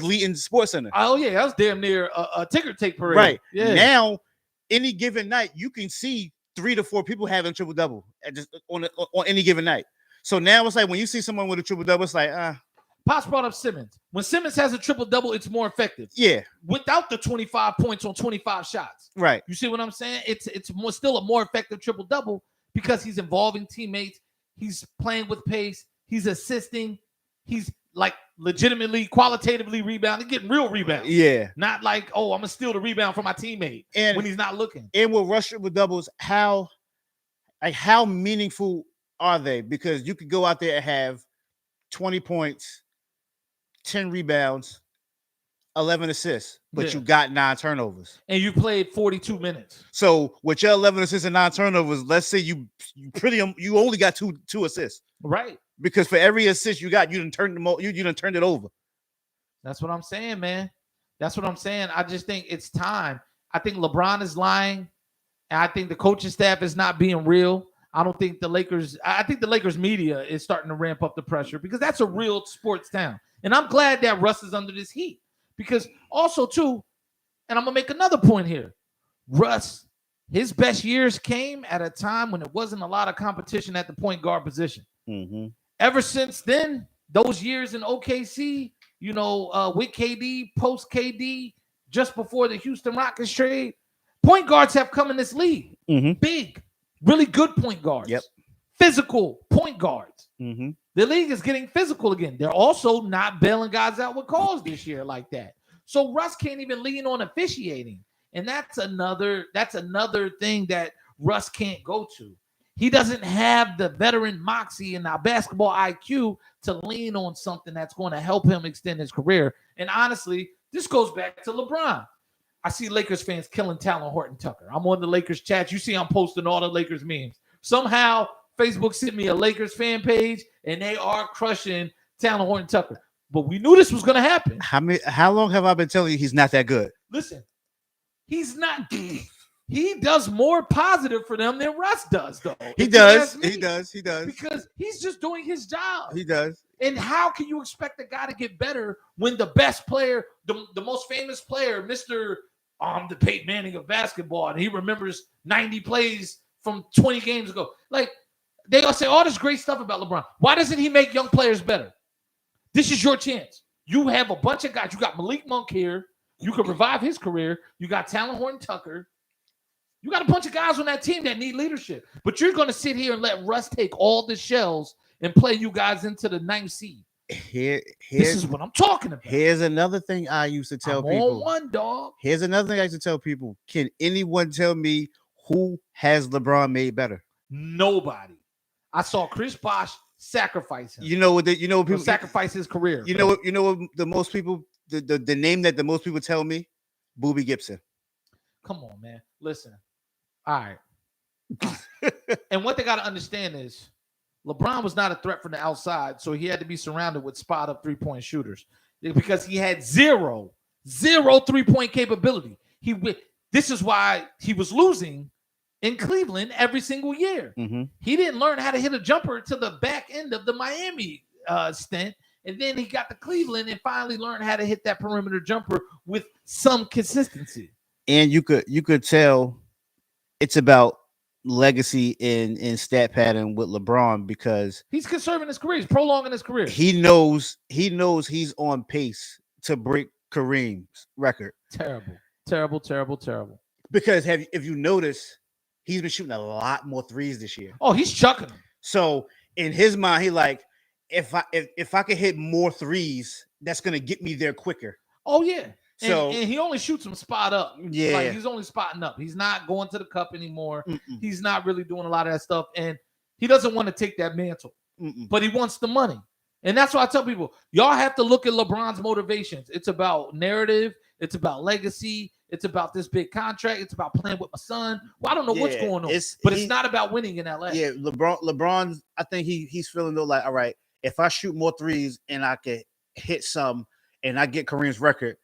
leading Sports Center. Oh yeah, that was damn near a ticker tape parade. Right. Yeah. Now, any given night, you can see 3 to 4 people having triple double on any given night. So now it's like when you see someone with a triple double, it's like Pops brought up Simmons. When Simmons has a triple double, it's more effective. Yeah. Without the 25 points on 25 shots. Right. You see what I'm saying? It's still a more effective triple double because he's involving teammates. He's playing with pace. He's assisting. He's like legitimately, qualitatively rebounding, getting real rebounds. Yeah. Not like, oh, I'm gonna steal the rebound from my teammate when he's not looking. And with rush triple doubles, how meaningful are they? Because you could go out there and have 20 points, 10 rebounds, 11 assists, but you got 9 turnovers. And you played 42 minutes. So with your 11 assists and 9 turnovers, let's say you only got two assists. Right. Because for every assist you got, you done turned it over. That's what I'm saying, man. That's what I'm saying. I just think it's time. I think LeBron is lying. And I think the coaching staff is not being real. I think the Lakers media is starting to ramp up the pressure because that's a real sports town. And I'm glad that Russ is under this heat. Because also, too, and I'm going to make another point here. Russ, his best years came at a time when there wasn't a lot of competition at the point guard position. Mm-hmm. Ever since then, those years in OKC, with KD, post KD, just before the Houston Rockets trade, point guards have come in this league. Mm-hmm. Big, really good point guards. Yep. Physical point guards. Mm-hmm. The league is getting physical again. They're also not bailing guys out with calls this year like that. So Russ can't even lean on officiating. And that's another thing that Russ can't go to. He doesn't have the veteran moxie and our basketball IQ to lean on something that's going to help him extend his career. And honestly, this goes back to LeBron. I see Lakers fans killing Talon Horton-Tucker. I'm on the Lakers chat. You see I'm posting all the Lakers memes. Somehow Facebook sent me a Lakers fan page, and they are crushing Talon Horton-Tucker. But we knew this was going to happen. How long have I been telling you he's not that good? Listen, he's not. He does more positive for them than Russ does, though. He does. Because he's just doing his job. He does. And how can you expect a guy to get better when the best player, the most famous player, Mr. The Peyton Manning of basketball, and he remembers 90 plays from 20 games ago. Like, they all say all this great stuff about LeBron. Why doesn't he make young players better? This is your chance. You have a bunch of guys. You got Malik Monk here. You can revive his career. You got Talon Horton-Tucker. You got a bunch of guys on that team that need leadership. But you're going to sit here and let Russ take all the shells and play you guys into the 9th seed. This is what I'm talking about. Here's another thing I used to tell people. On one, dog. Here's another thing I used to tell people. Can anyone tell me who has LeBron made better? Nobody. I saw Chris Bosh sacrifice him. People sacrifice his career. You know what the most people the name that the most people tell me? Boobie Gibson. Come on, man. Listen. All right. And what they got to understand is LeBron was not a threat from the outside, so he had to be surrounded with spot-up three-point shooters because he had zero three-point capability. This is why he was losing in Cleveland every single year. Mm-hmm. He didn't learn how to hit a jumper to the back end of the Miami stint, and then he got to Cleveland and finally learned how to hit that perimeter jumper with some consistency. And you could tell it's about legacy in stat pattern with LeBron because he's conserving his career. He's prolonging his career. He knows he's on pace to break Kareem's record. Terrible. Because if you notice, he's been shooting a lot more threes this year. Oh, he's chucking them. So in his mind, he like, if I could hit more threes, that's gonna get me there quicker. Oh yeah. So and he only shoots them spot up. Yeah, like he's only spotting up. He's not going to the cup anymore. Mm-mm. He's not really doing a lot of that stuff, and he doesn't want to take that mantle. But he wants the money, and that's why I tell people, y'all have to look at LeBron's motivations. It's about narrative. It's about legacy. It's about this big contract. It's about playing with my son. Well, I don't know what's going on, but it's not about winning in LA. Yeah, LeBron. I think he's feeling though like, all right, if I shoot more threes and I can hit some and I get Kareem's record,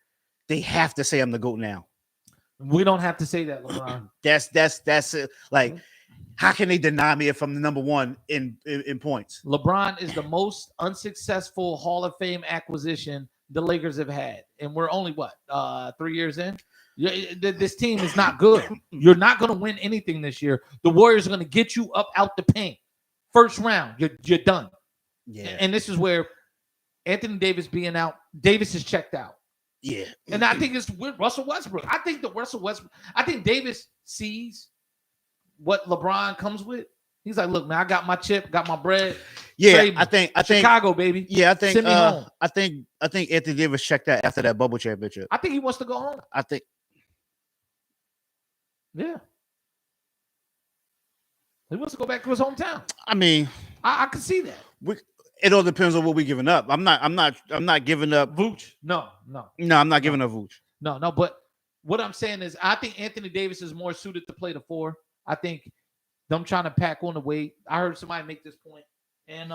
they have to say I'm the GOAT now. We don't have to say that, LeBron. That's it. Like, how can they deny me if I'm the number one in points? LeBron is the most unsuccessful Hall of Fame acquisition the Lakers have had, and we're only 3 years in. This team is not good. You're not going to win anything this year. The Warriors are going to get you up out the paint. First round, you're done. Yeah, and this is where Anthony Davis being out, Davis is checked out. Yeah, and I think it's with Russell Westbrook. I think Davis sees what LeBron comes with. He's like, look, man, I got my chip, got my bread. Yeah, I think Chicago, baby. Yeah, I think send me home. I think Anthony Davis checked out after that bubble championship. I think he wants to go home. Yeah. He wants to go back to his hometown. I mean, I can see that. It all depends on what we're giving up. I'm not giving up Vooch. No, I'm not giving up Vooch. No, but what I'm saying is I think Anthony Davis is more suited to play the 4. I think them trying to pack on the weight. I heard somebody make this point. And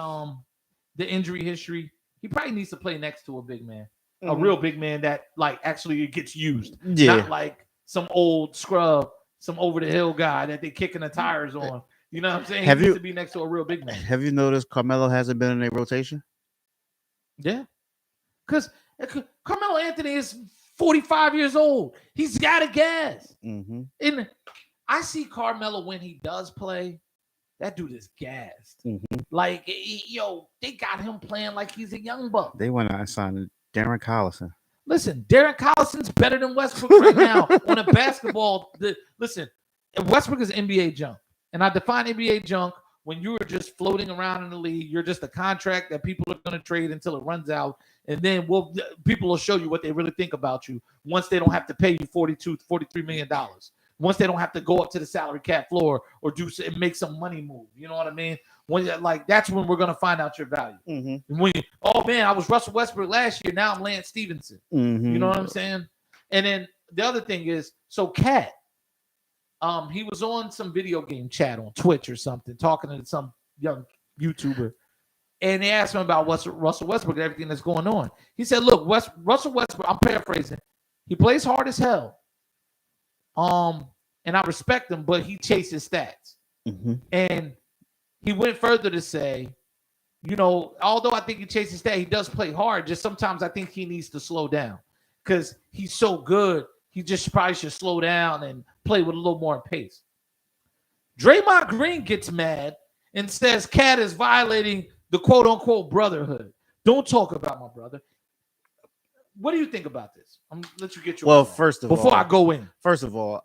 the injury history, he probably needs to play next to a big man. A real big man that like actually gets used. Yeah. Not like some old scrub, some over the hill guy that they're kicking the tires on. You know what I'm saying? He needs to be next to a real big man. Have you noticed Carmelo hasn't been in a rotation? Yeah. Because Carmelo Anthony is 45 years old. He's got a gas. Mm-hmm. And I see Carmelo when he does play. That dude is gassed. Mm-hmm. Like, they got him playing like he's a young buck. They went out and signed Darren Collison. Listen, Darren Collison's better than Westbrook right now on a basketball. Listen, Westbrook is NBA junk. And I define NBA junk when you are just floating around in the league. You're just a contract that people are going to trade until it runs out. And then people will show you what they really think about you once they don't have to pay you $43 million. Once they don't have to go up to the salary cap floor or make some money move. You know what I mean? That's when we're going to find out your value. Mm-hmm. When I was Russell Westbrook last year. Now I'm Lance Stevenson. Mm-hmm. You know what I'm saying? And then the other thing is, so Cat, he was on some video game chat on Twitch or something, talking to some young YouTuber. And they asked him about Russell Westbrook and everything that's going on. He said, look, Russell Westbrook, I'm paraphrasing, he plays hard as hell. And I respect him, but he chases stats. Mm-hmm. And he went further to say, although I think he chases stats, he does play hard. Just sometimes I think he needs to slow down because he's so good. He just probably should slow down and play with a little more pace. Draymond Green gets mad and says Cat is violating the quote-unquote brotherhood. Don't talk about my brother. What do you think about this? I'm gonna let you get your before I go in. First of all,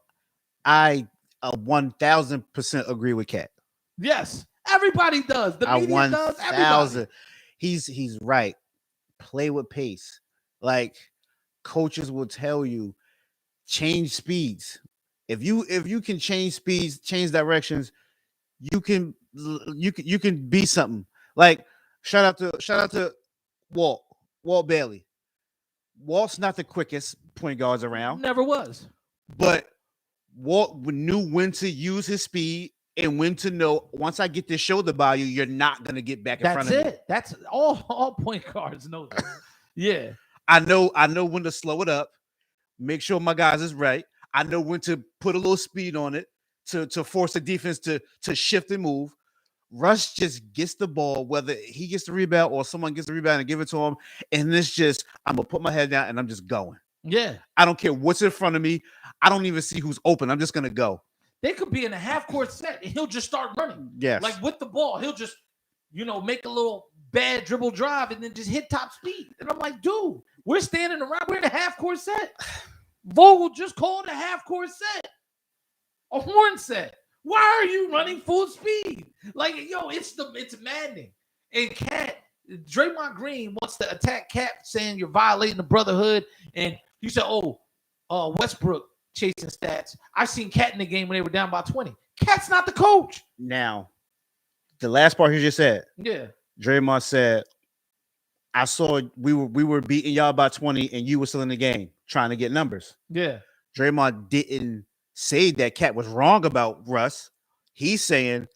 I 1,000% agree with Cat. Yes, everybody does. The media does. Everybody. He's right. Play with pace. Like coaches will tell you, change speeds. If you can change speeds, change directions, you can be something. Like shout out to Walt Bailey. Walt's not the quickest point guards around. Never was. But Walt knew when to use his speed and when to know once I get this shoulder by you, you're not gonna get back in front of me. That's it. That's all point guards know that. Yeah. I know when to slow it up, make sure my guys is right. I know when to put a little speed on it to force the defense to shift and move. Russ just gets the ball, whether he gets the rebound or someone gets the rebound and give it to him. And it's just, I'm going to put my head down and I'm just going. Yeah. I don't care what's in front of me. I don't even see who's open. I'm just going to go. They could be in a half-court set and he'll just start running. Yes. Like with the ball, he'll just, make a little bad dribble drive and then just hit top speed. And I'm like, dude, we're standing around. We're in a half-court set. Vogel just called a half-court set. A horn set. Why are you running full speed? Like, it's maddening. And Draymond Green wants to attack Cat, saying you're violating the brotherhood. And he said, Westbrook chasing stats. I've seen Cat in the game when they were down by 20. Cat's not the coach. Now, the last part he just said. Yeah. Draymond said, I saw we were beating y'all by 20 and you were still in the game trying to get numbers. Yeah. Draymond didn't say that Cat was wrong about Russ. He's saying,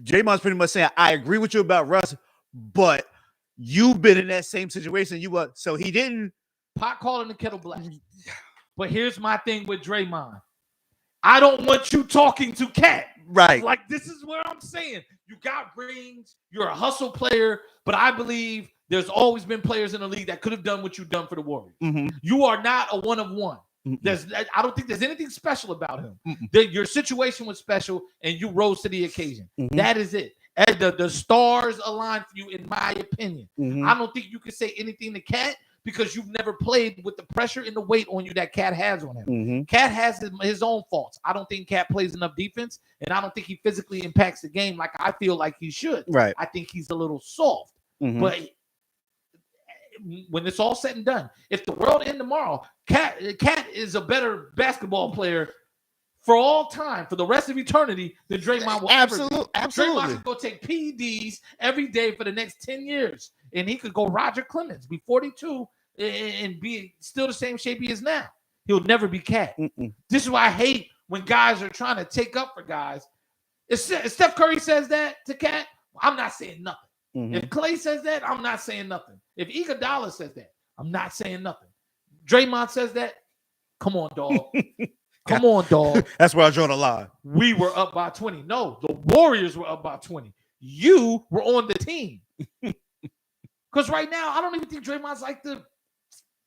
Draymond's pretty much saying, I agree with you about Russ, but you've been in that same situation. So he didn't. Pot calling the kettle black. But here's my thing with Draymond. I don't want you talking to Cat. Right. Like, this is where I'm saying. You got rings. You're a hustle player. But I believe there's always been players in the league that could have done what you've done for the Warriors. Mm-hmm. You are not a one of one. I don't think there's anything special about him. Your situation was special, and you rose to the occasion. That is it. And the stars aligned for you, in my opinion. I don't think you can say anything to Cat because you've never played with the pressure and the weight on you that Cat has on him. Cat has his own faults. I don't think Cat plays enough defense, and I don't think he physically impacts the game like I feel like he should. Right. I think he's a little soft. But when it's all said and done, if the world ends tomorrow, Cat is a better basketball player for all time, for the rest of eternity, than Draymond will ever be. Absolutely. Draymond could go take PEDs every day for the next 10 years, and he could go Roger Clemens, be 42, and be still the same shape he is now. He'll never be Cat. This is why I hate when guys are trying to take up for guys. If Steph Curry says that to Cat, I'm not saying nothing. If Clay says that, I'm not saying nothing. If Iguodala says that, I'm not saying nothing. Draymond says that, come on, dog. Come on, dog. That's where I draw the line. We were up by 20. No, the Warriors were up by 20. You were on the team. Because right now, I don't even think Draymond's like the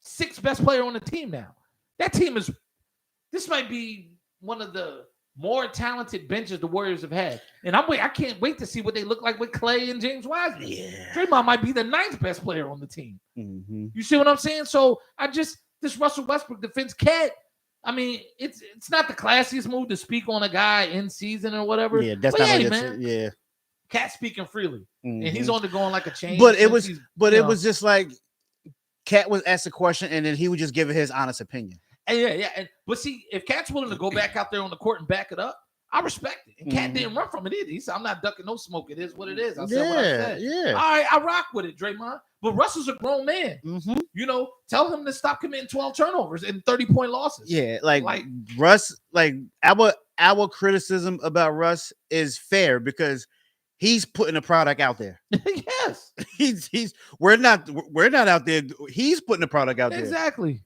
sixth best player on the team now. That team this might be one of the more talented benches the Warriors have had. And I can't wait to see what they look like with Clay and James Wiseman. Yeah. Draymond might be the ninth best player on the team. You see what I'm saying? So this Russell Westbrook defense Cat, I mean, it's not the classiest move to speak on a guy in season or whatever. Yeah, that's but not man. Yeah. Cat speaking freely. And he's on the going like a chain. But it was just like Cat was asked a question and then he would just give his honest opinion. Yeah. But see, if Cat's willing to go back out there on the court and back it up, I respect it. And Cat didn't run from it either. He said, I'm not ducking no smoke. It is what it is. I said what I said. Yeah. All right, I rock with it, Draymond. But Russell's a grown man. You know, tell him to stop committing 12 turnovers and 30-point losses. Yeah, like Russ, like our criticism about Russ is fair because he's putting a product out there. Yes. We're not out there. He's putting a product out there. Exactly.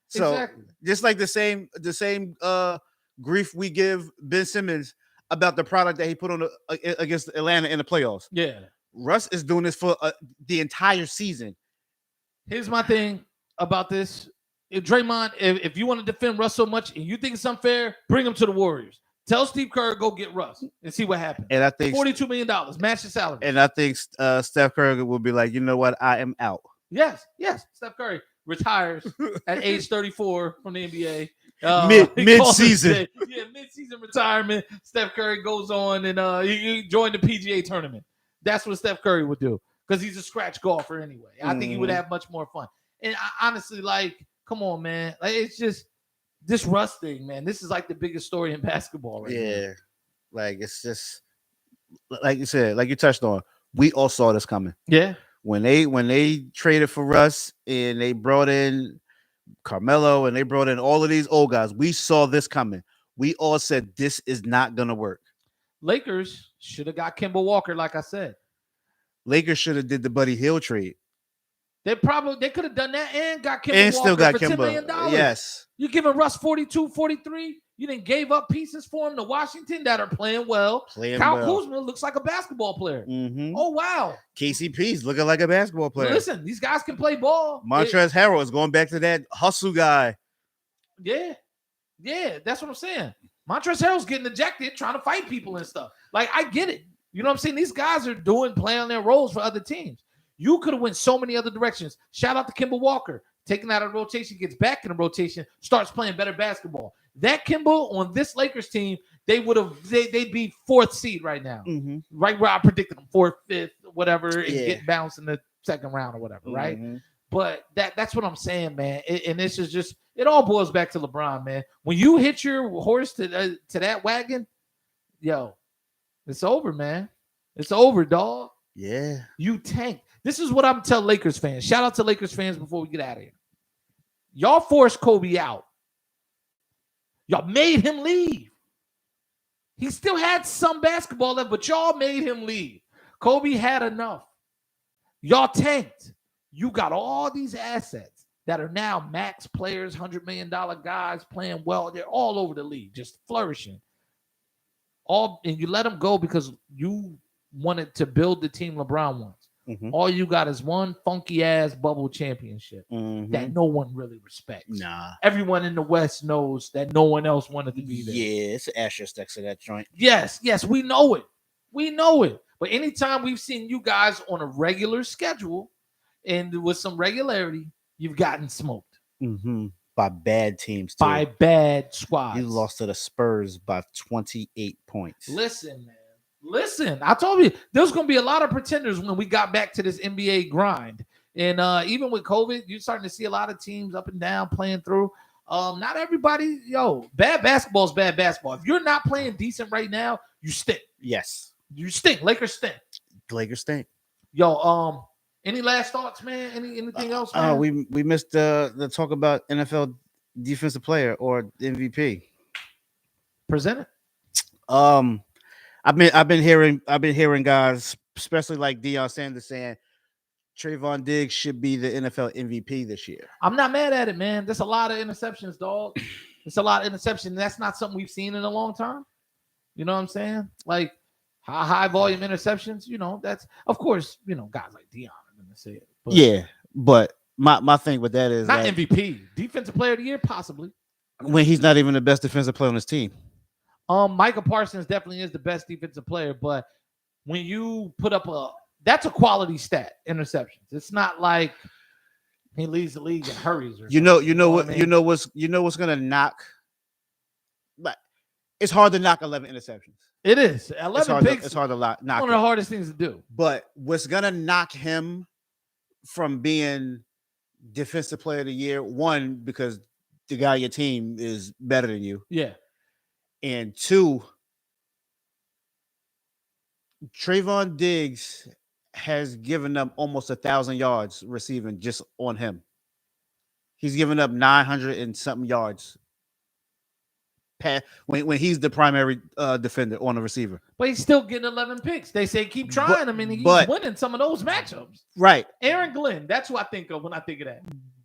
So just like the same grief we give Ben Simmons about the product that he put on against Atlanta in the playoffs. Yeah. Russ is doing this for the entire season. Here's my thing about this. If Draymond, if you want to defend Russ so much and you think it's unfair, bring him to the Warriors. Tell Steve Kerr go get Russ and see what happens. And I think $42 million, match the salary. And I think Steph Curry will be like, you know what, I am out. Yes. Steph retires at age 34 from the NBA. Mid-season. Mid-season retirement. Steph Curry goes on and he joined the PGA tournament. That's what Steph Curry would do because he's a scratch golfer anyway. I think he would have much more fun. And I honestly, come on, man. It's just this Russ thing, man. This is like the biggest story in basketball right now. Like it's just like you said, like you touched on. We all saw this coming. Yeah. When they traded for Russ and they brought in Carmelo and they brought in all of these old guys, we saw this coming. We all said this is not gonna work. Lakers should have got Kemba Walker, like I said. Lakers should have did the Buddy Hield trade. They could have done that and got Kemba and Walker still got for $10 Kemba. million. Yes. You're giving Russ 42, 43. You didn't gave up pieces for him to Washington that are playing well. Kyle Kuzma looks like a basketball player. Oh, wow. KCP's looking like a basketball player. Listen, these guys can play ball. Montrezl Harrell is going back to that hustle guy. Yeah, that's what I'm saying. Montrezl Harrell's getting ejected, trying to fight people and stuff. Like, I get it. You know what I'm saying? These guys are playing their roles for other teams. You could have went so many other directions. Shout out to Kemba Walker. Taken out of rotation, gets back in the rotation, starts playing better basketball. That Kemba on this Lakers team, they'd be fourth seed right now. Right where I predicted them, fourth, fifth, whatever, and get bounced in the second round or whatever, right? But that's what I'm saying, man. And this is just, it all boils back to LeBron, man. When you hit your horse to that wagon, yo, it's over, man. It's over, dog. Yeah. You tanked. This is what I'm telling Lakers fans. Shout out to Lakers fans before we get out of here. Y'all forced Kobe out. Y'all made him leave. He still had some basketball left, but y'all made him leave. Kobe had enough. Y'all tanked. You got all these assets that are now max players, $100 million guys playing well. They're all over the league, just flourishing. And you let them go because you wanted to build the team LeBron wants. Mhm. All you got is one funky ass bubble championship Mhm. that no one really respects. Nah. Everyone in the West knows that no one else wanted to be there. Yeah, it's an asterisk next to that joint. Yes, we know it. We know it. But anytime we've seen you guys on a regular schedule and with some regularity, you've gotten smoked Mm-hmm. By bad teams, too. by bad squads. You lost to the Spurs by 28 points. Listen, man. Listen, I told you there's going to be a lot of pretenders when we got back to this NBA grind. And even with COVID, you're starting to see a lot of teams up and down playing through. Not everybody, bad basketball is bad basketball. If you're not playing decent right now, you stink. Yes. You stink. Lakers stink. Lakers stink. Yo, any last thoughts, man? Anything else, man? We missed the talk about NFL defensive player or MVP. Present it. I've been hearing guys, especially like Deion Sanders, saying Trayvon Diggs should be the NFL MVP this year. I'm not mad at it, man. There's a lot of interceptions, dog. It's a lot of interceptions. That's not something we've seen in a long time. You know what I'm saying? Like high volume interceptions. That's of course. Guys like Deion are gonna say it. But yeah, but my thing with that is not MVP, defensive player of the year, possibly. When he's not even the best defensive player on his team. Micah Parsons definitely is the best defensive player, but when you put up that's a quality stat, interceptions. It's not like he leads the league in hurries or what's gonna knock. But it's hard to knock 11 interceptions. It is 11 picks. It's hard to knock. One of the hardest things to do. But what's gonna knock him from being defensive player of the year? One, because the guy on your team is better than you. Yeah. And two, Trayvon Diggs has given up almost 1,000 yards receiving just on him. He's given up 900 and something yards when he's the primary defender on the receiver. But he's still getting 11 picks. They say keep trying him, and he's winning some of those matchups. Right. Aaron Glenn, that's what I think of when I think of that.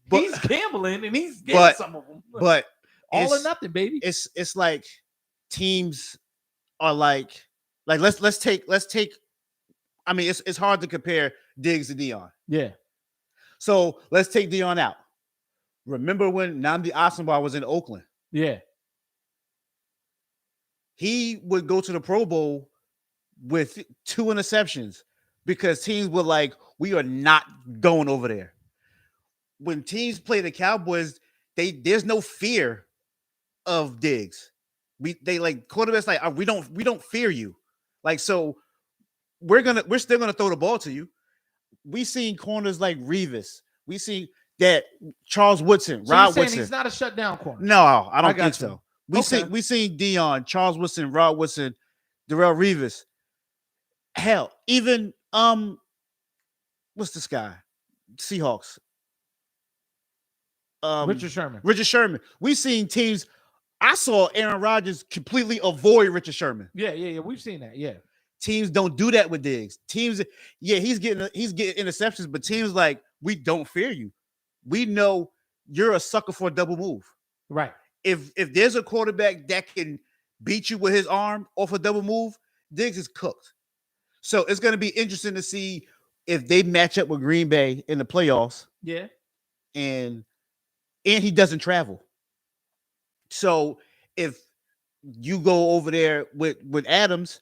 But, he's gambling, and he's getting some of them. But all or nothing, baby. It's like teams are like let's take. I mean, it's hard to compare Diggs to Deion. Yeah. So let's take Deion out. Remember when Nnamdi Asomugha was in Oakland? Yeah. He would go to the Pro Bowl with 2 interceptions because teams were like, we are not going over there. When teams play the Cowboys, there's no fear of Diggs. They like quarterbacks like we don't fear you. Like, so we're still gonna throw the ball to you. We seen corners like Revis. We see that Charles Woodson, so Rod Woodson. He's not a shutdown corner. No, I don't think so. We Okay. seen Deion, Charles Woodson, Rod Woodson, Darrelle Revis. Hell, even what's this guy? Seahawks. Richard Sherman. Richard Sherman. We seen teams. I saw Aaron Rodgers completely avoid Richard Sherman. Yeah. We've seen that. Yeah. Teams don't do that with Diggs. Teams, he's getting interceptions, but teams like, we don't fear you. We know you're a sucker for a double move. Right. If there's a quarterback that can beat you with his arm off a double move, Diggs is cooked. So it's going to be interesting to see if they match up with Green Bay in the playoffs. Yeah. And he doesn't travel. So if you go over there with Adams,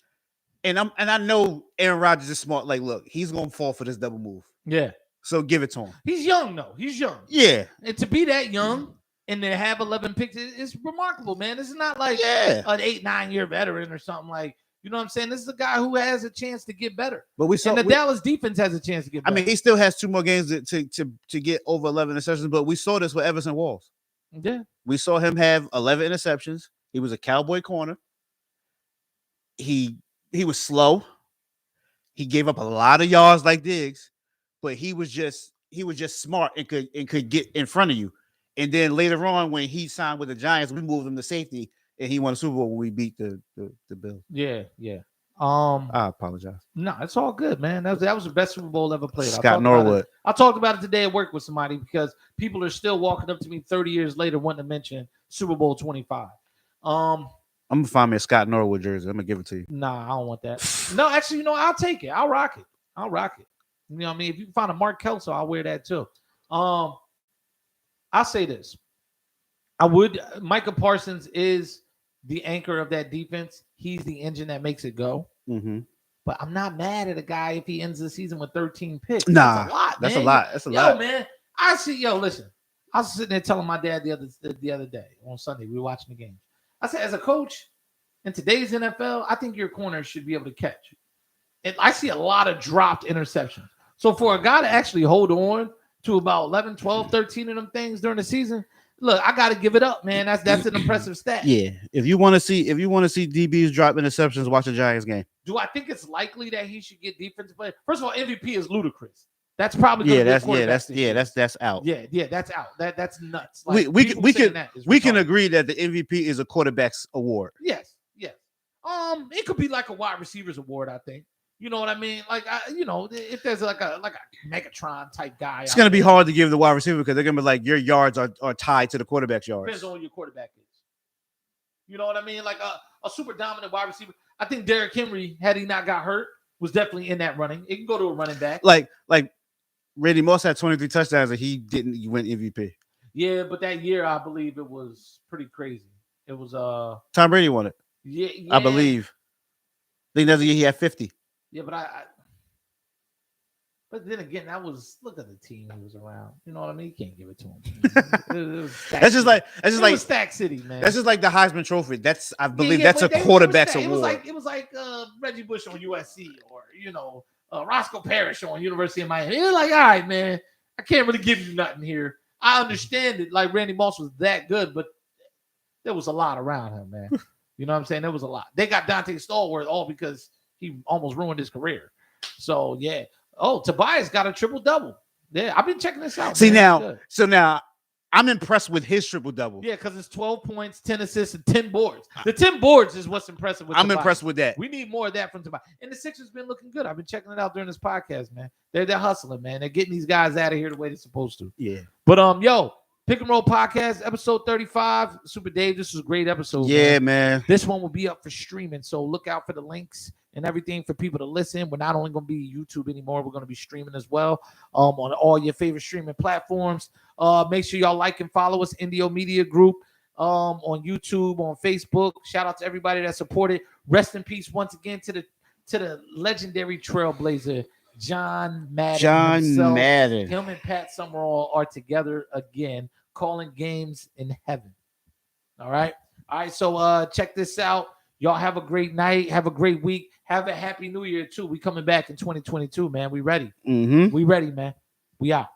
and I know Aaron Rodgers is smart. Like, look, he's gonna fall for this double move. Yeah. So give it to him. He's young though. He's young. Yeah. And to be that young and to have 11 picks is remarkable, man. This is not like an 8-9 year veteran or something like. You know what I'm saying? This is a guy who has a chance to get better. But the Dallas defense has a chance to get better. I mean, he still has 2 more games to get over 11 interceptions, but we saw this with Everson Walls. Yeah. We saw him have 11 interceptions. He was a Cowboy corner. He was slow. He gave up a lot of yards like Diggs, but he was just smart and could get in front of you. And then later on, when he signed with the Giants, we moved him to safety. And he won a Super Bowl when we beat the Bills. Yeah. I apologize. No, it's all good, man. That was the best Super Bowl ever played. Scott Norwood. I talked about it today at work with somebody because people are still walking up to me 30 years later wanting to mention Super Bowl 25. I'm gonna find me a Scott Norwood jersey. I'm gonna give it to you. Nah, I don't want that. No, actually, I'll take it. I'll rock it. You know what I mean? If you can find a Mark Kelso, I'll wear that too. I'll say this. Micah Parsons is the anchor of that defense. He's the engine that makes it go. Mm-hmm. But I'm not mad at a guy if he ends the season with 13 picks. Nah, that's a lot. That's a lot, man. Listen. I was sitting there telling my dad the other day on Sunday. We were watching the game. I said, as a coach in today's NFL, I think your corner should be able to catch. And I see a lot of dropped interceptions. So for a guy to actually hold on to about 11, 12, 13 of them things during the season, look, I got to give it up, man. That's an impressive stat. Yeah. If you want to see DBs drop interceptions, watch the Giants game. Do I think it's likely that he should get defensive player? First of all, MVP is ludicrous. That's probably that's out. Yeah, that's out. That's nuts. Like, we can agree that the MVP is a quarterback's award. Yes. It could be like a wide receivers award, I think. You know what I mean? Like, if there's like a Megatron type guy, it's gonna be hard to give the wide receiver because they're gonna be like your yards are tied to the quarterback's yards. Depends on who your quarterback is. You know what I mean? Like a super dominant wide receiver. I think Derrick Henry, had he not got hurt, was definitely in that running. It can go to a running back. Like Randy Moss had 23 touchdowns and he didn't win MVP. Yeah, but that year I believe it was pretty crazy. It was Tom Brady won it. Yeah. I believe. I think that's the year he had 50. Yeah, but then again, look at the team he was around. You know what I mean? You can't give it to him. That's just like Stack City, man. That's just like the Heisman Trophy. I believe that's a quarterback's award. It was like Reggie Bush on USC or Roscoe Parrish on University of Miami. You're like, all right, man, I can't really give you nothing here. I understand it. Like Randy Moss was that good, but there was a lot around him, man. You know what I'm saying? There was a lot. They got Dante Stallworth all because he almost ruined his career. So yeah. Oh, Tobias got a triple-double. Yeah, I've been checking this out. Now I'm impressed with his triple-double. Yeah, because it's 12 points, 10 assists, and 10 boards. The 10 boards is what's impressive with I'm Tobias. impressed with that. We need more of that from Tobias. And the Sixers been looking good. I've been checking it out during this podcast, man. They're hustling, man. They're getting these guys out of here the way they're supposed to. Yeah. But Pick and Roll Podcast, episode 35. Super Dave, this was a great episode. Yeah, man. This one will be up for streaming, so look out for the links and everything for people to listen. We're not only going to be YouTube anymore, we're going to be streaming as well on all your favorite streaming platforms. Make sure y'all like and follow us, Indio Media Group, on YouTube, on Facebook. Shout out to everybody that supported. Rest in peace once again to the legendary trailblazer, John Madden himself. Him and Pat Summerall are together again, calling games in heaven. All right. So check this out. Y'all have a great night. Have a great week. Have a happy new year too. We coming back in 2022, man. We ready. Mm-hmm. We ready, man. We out.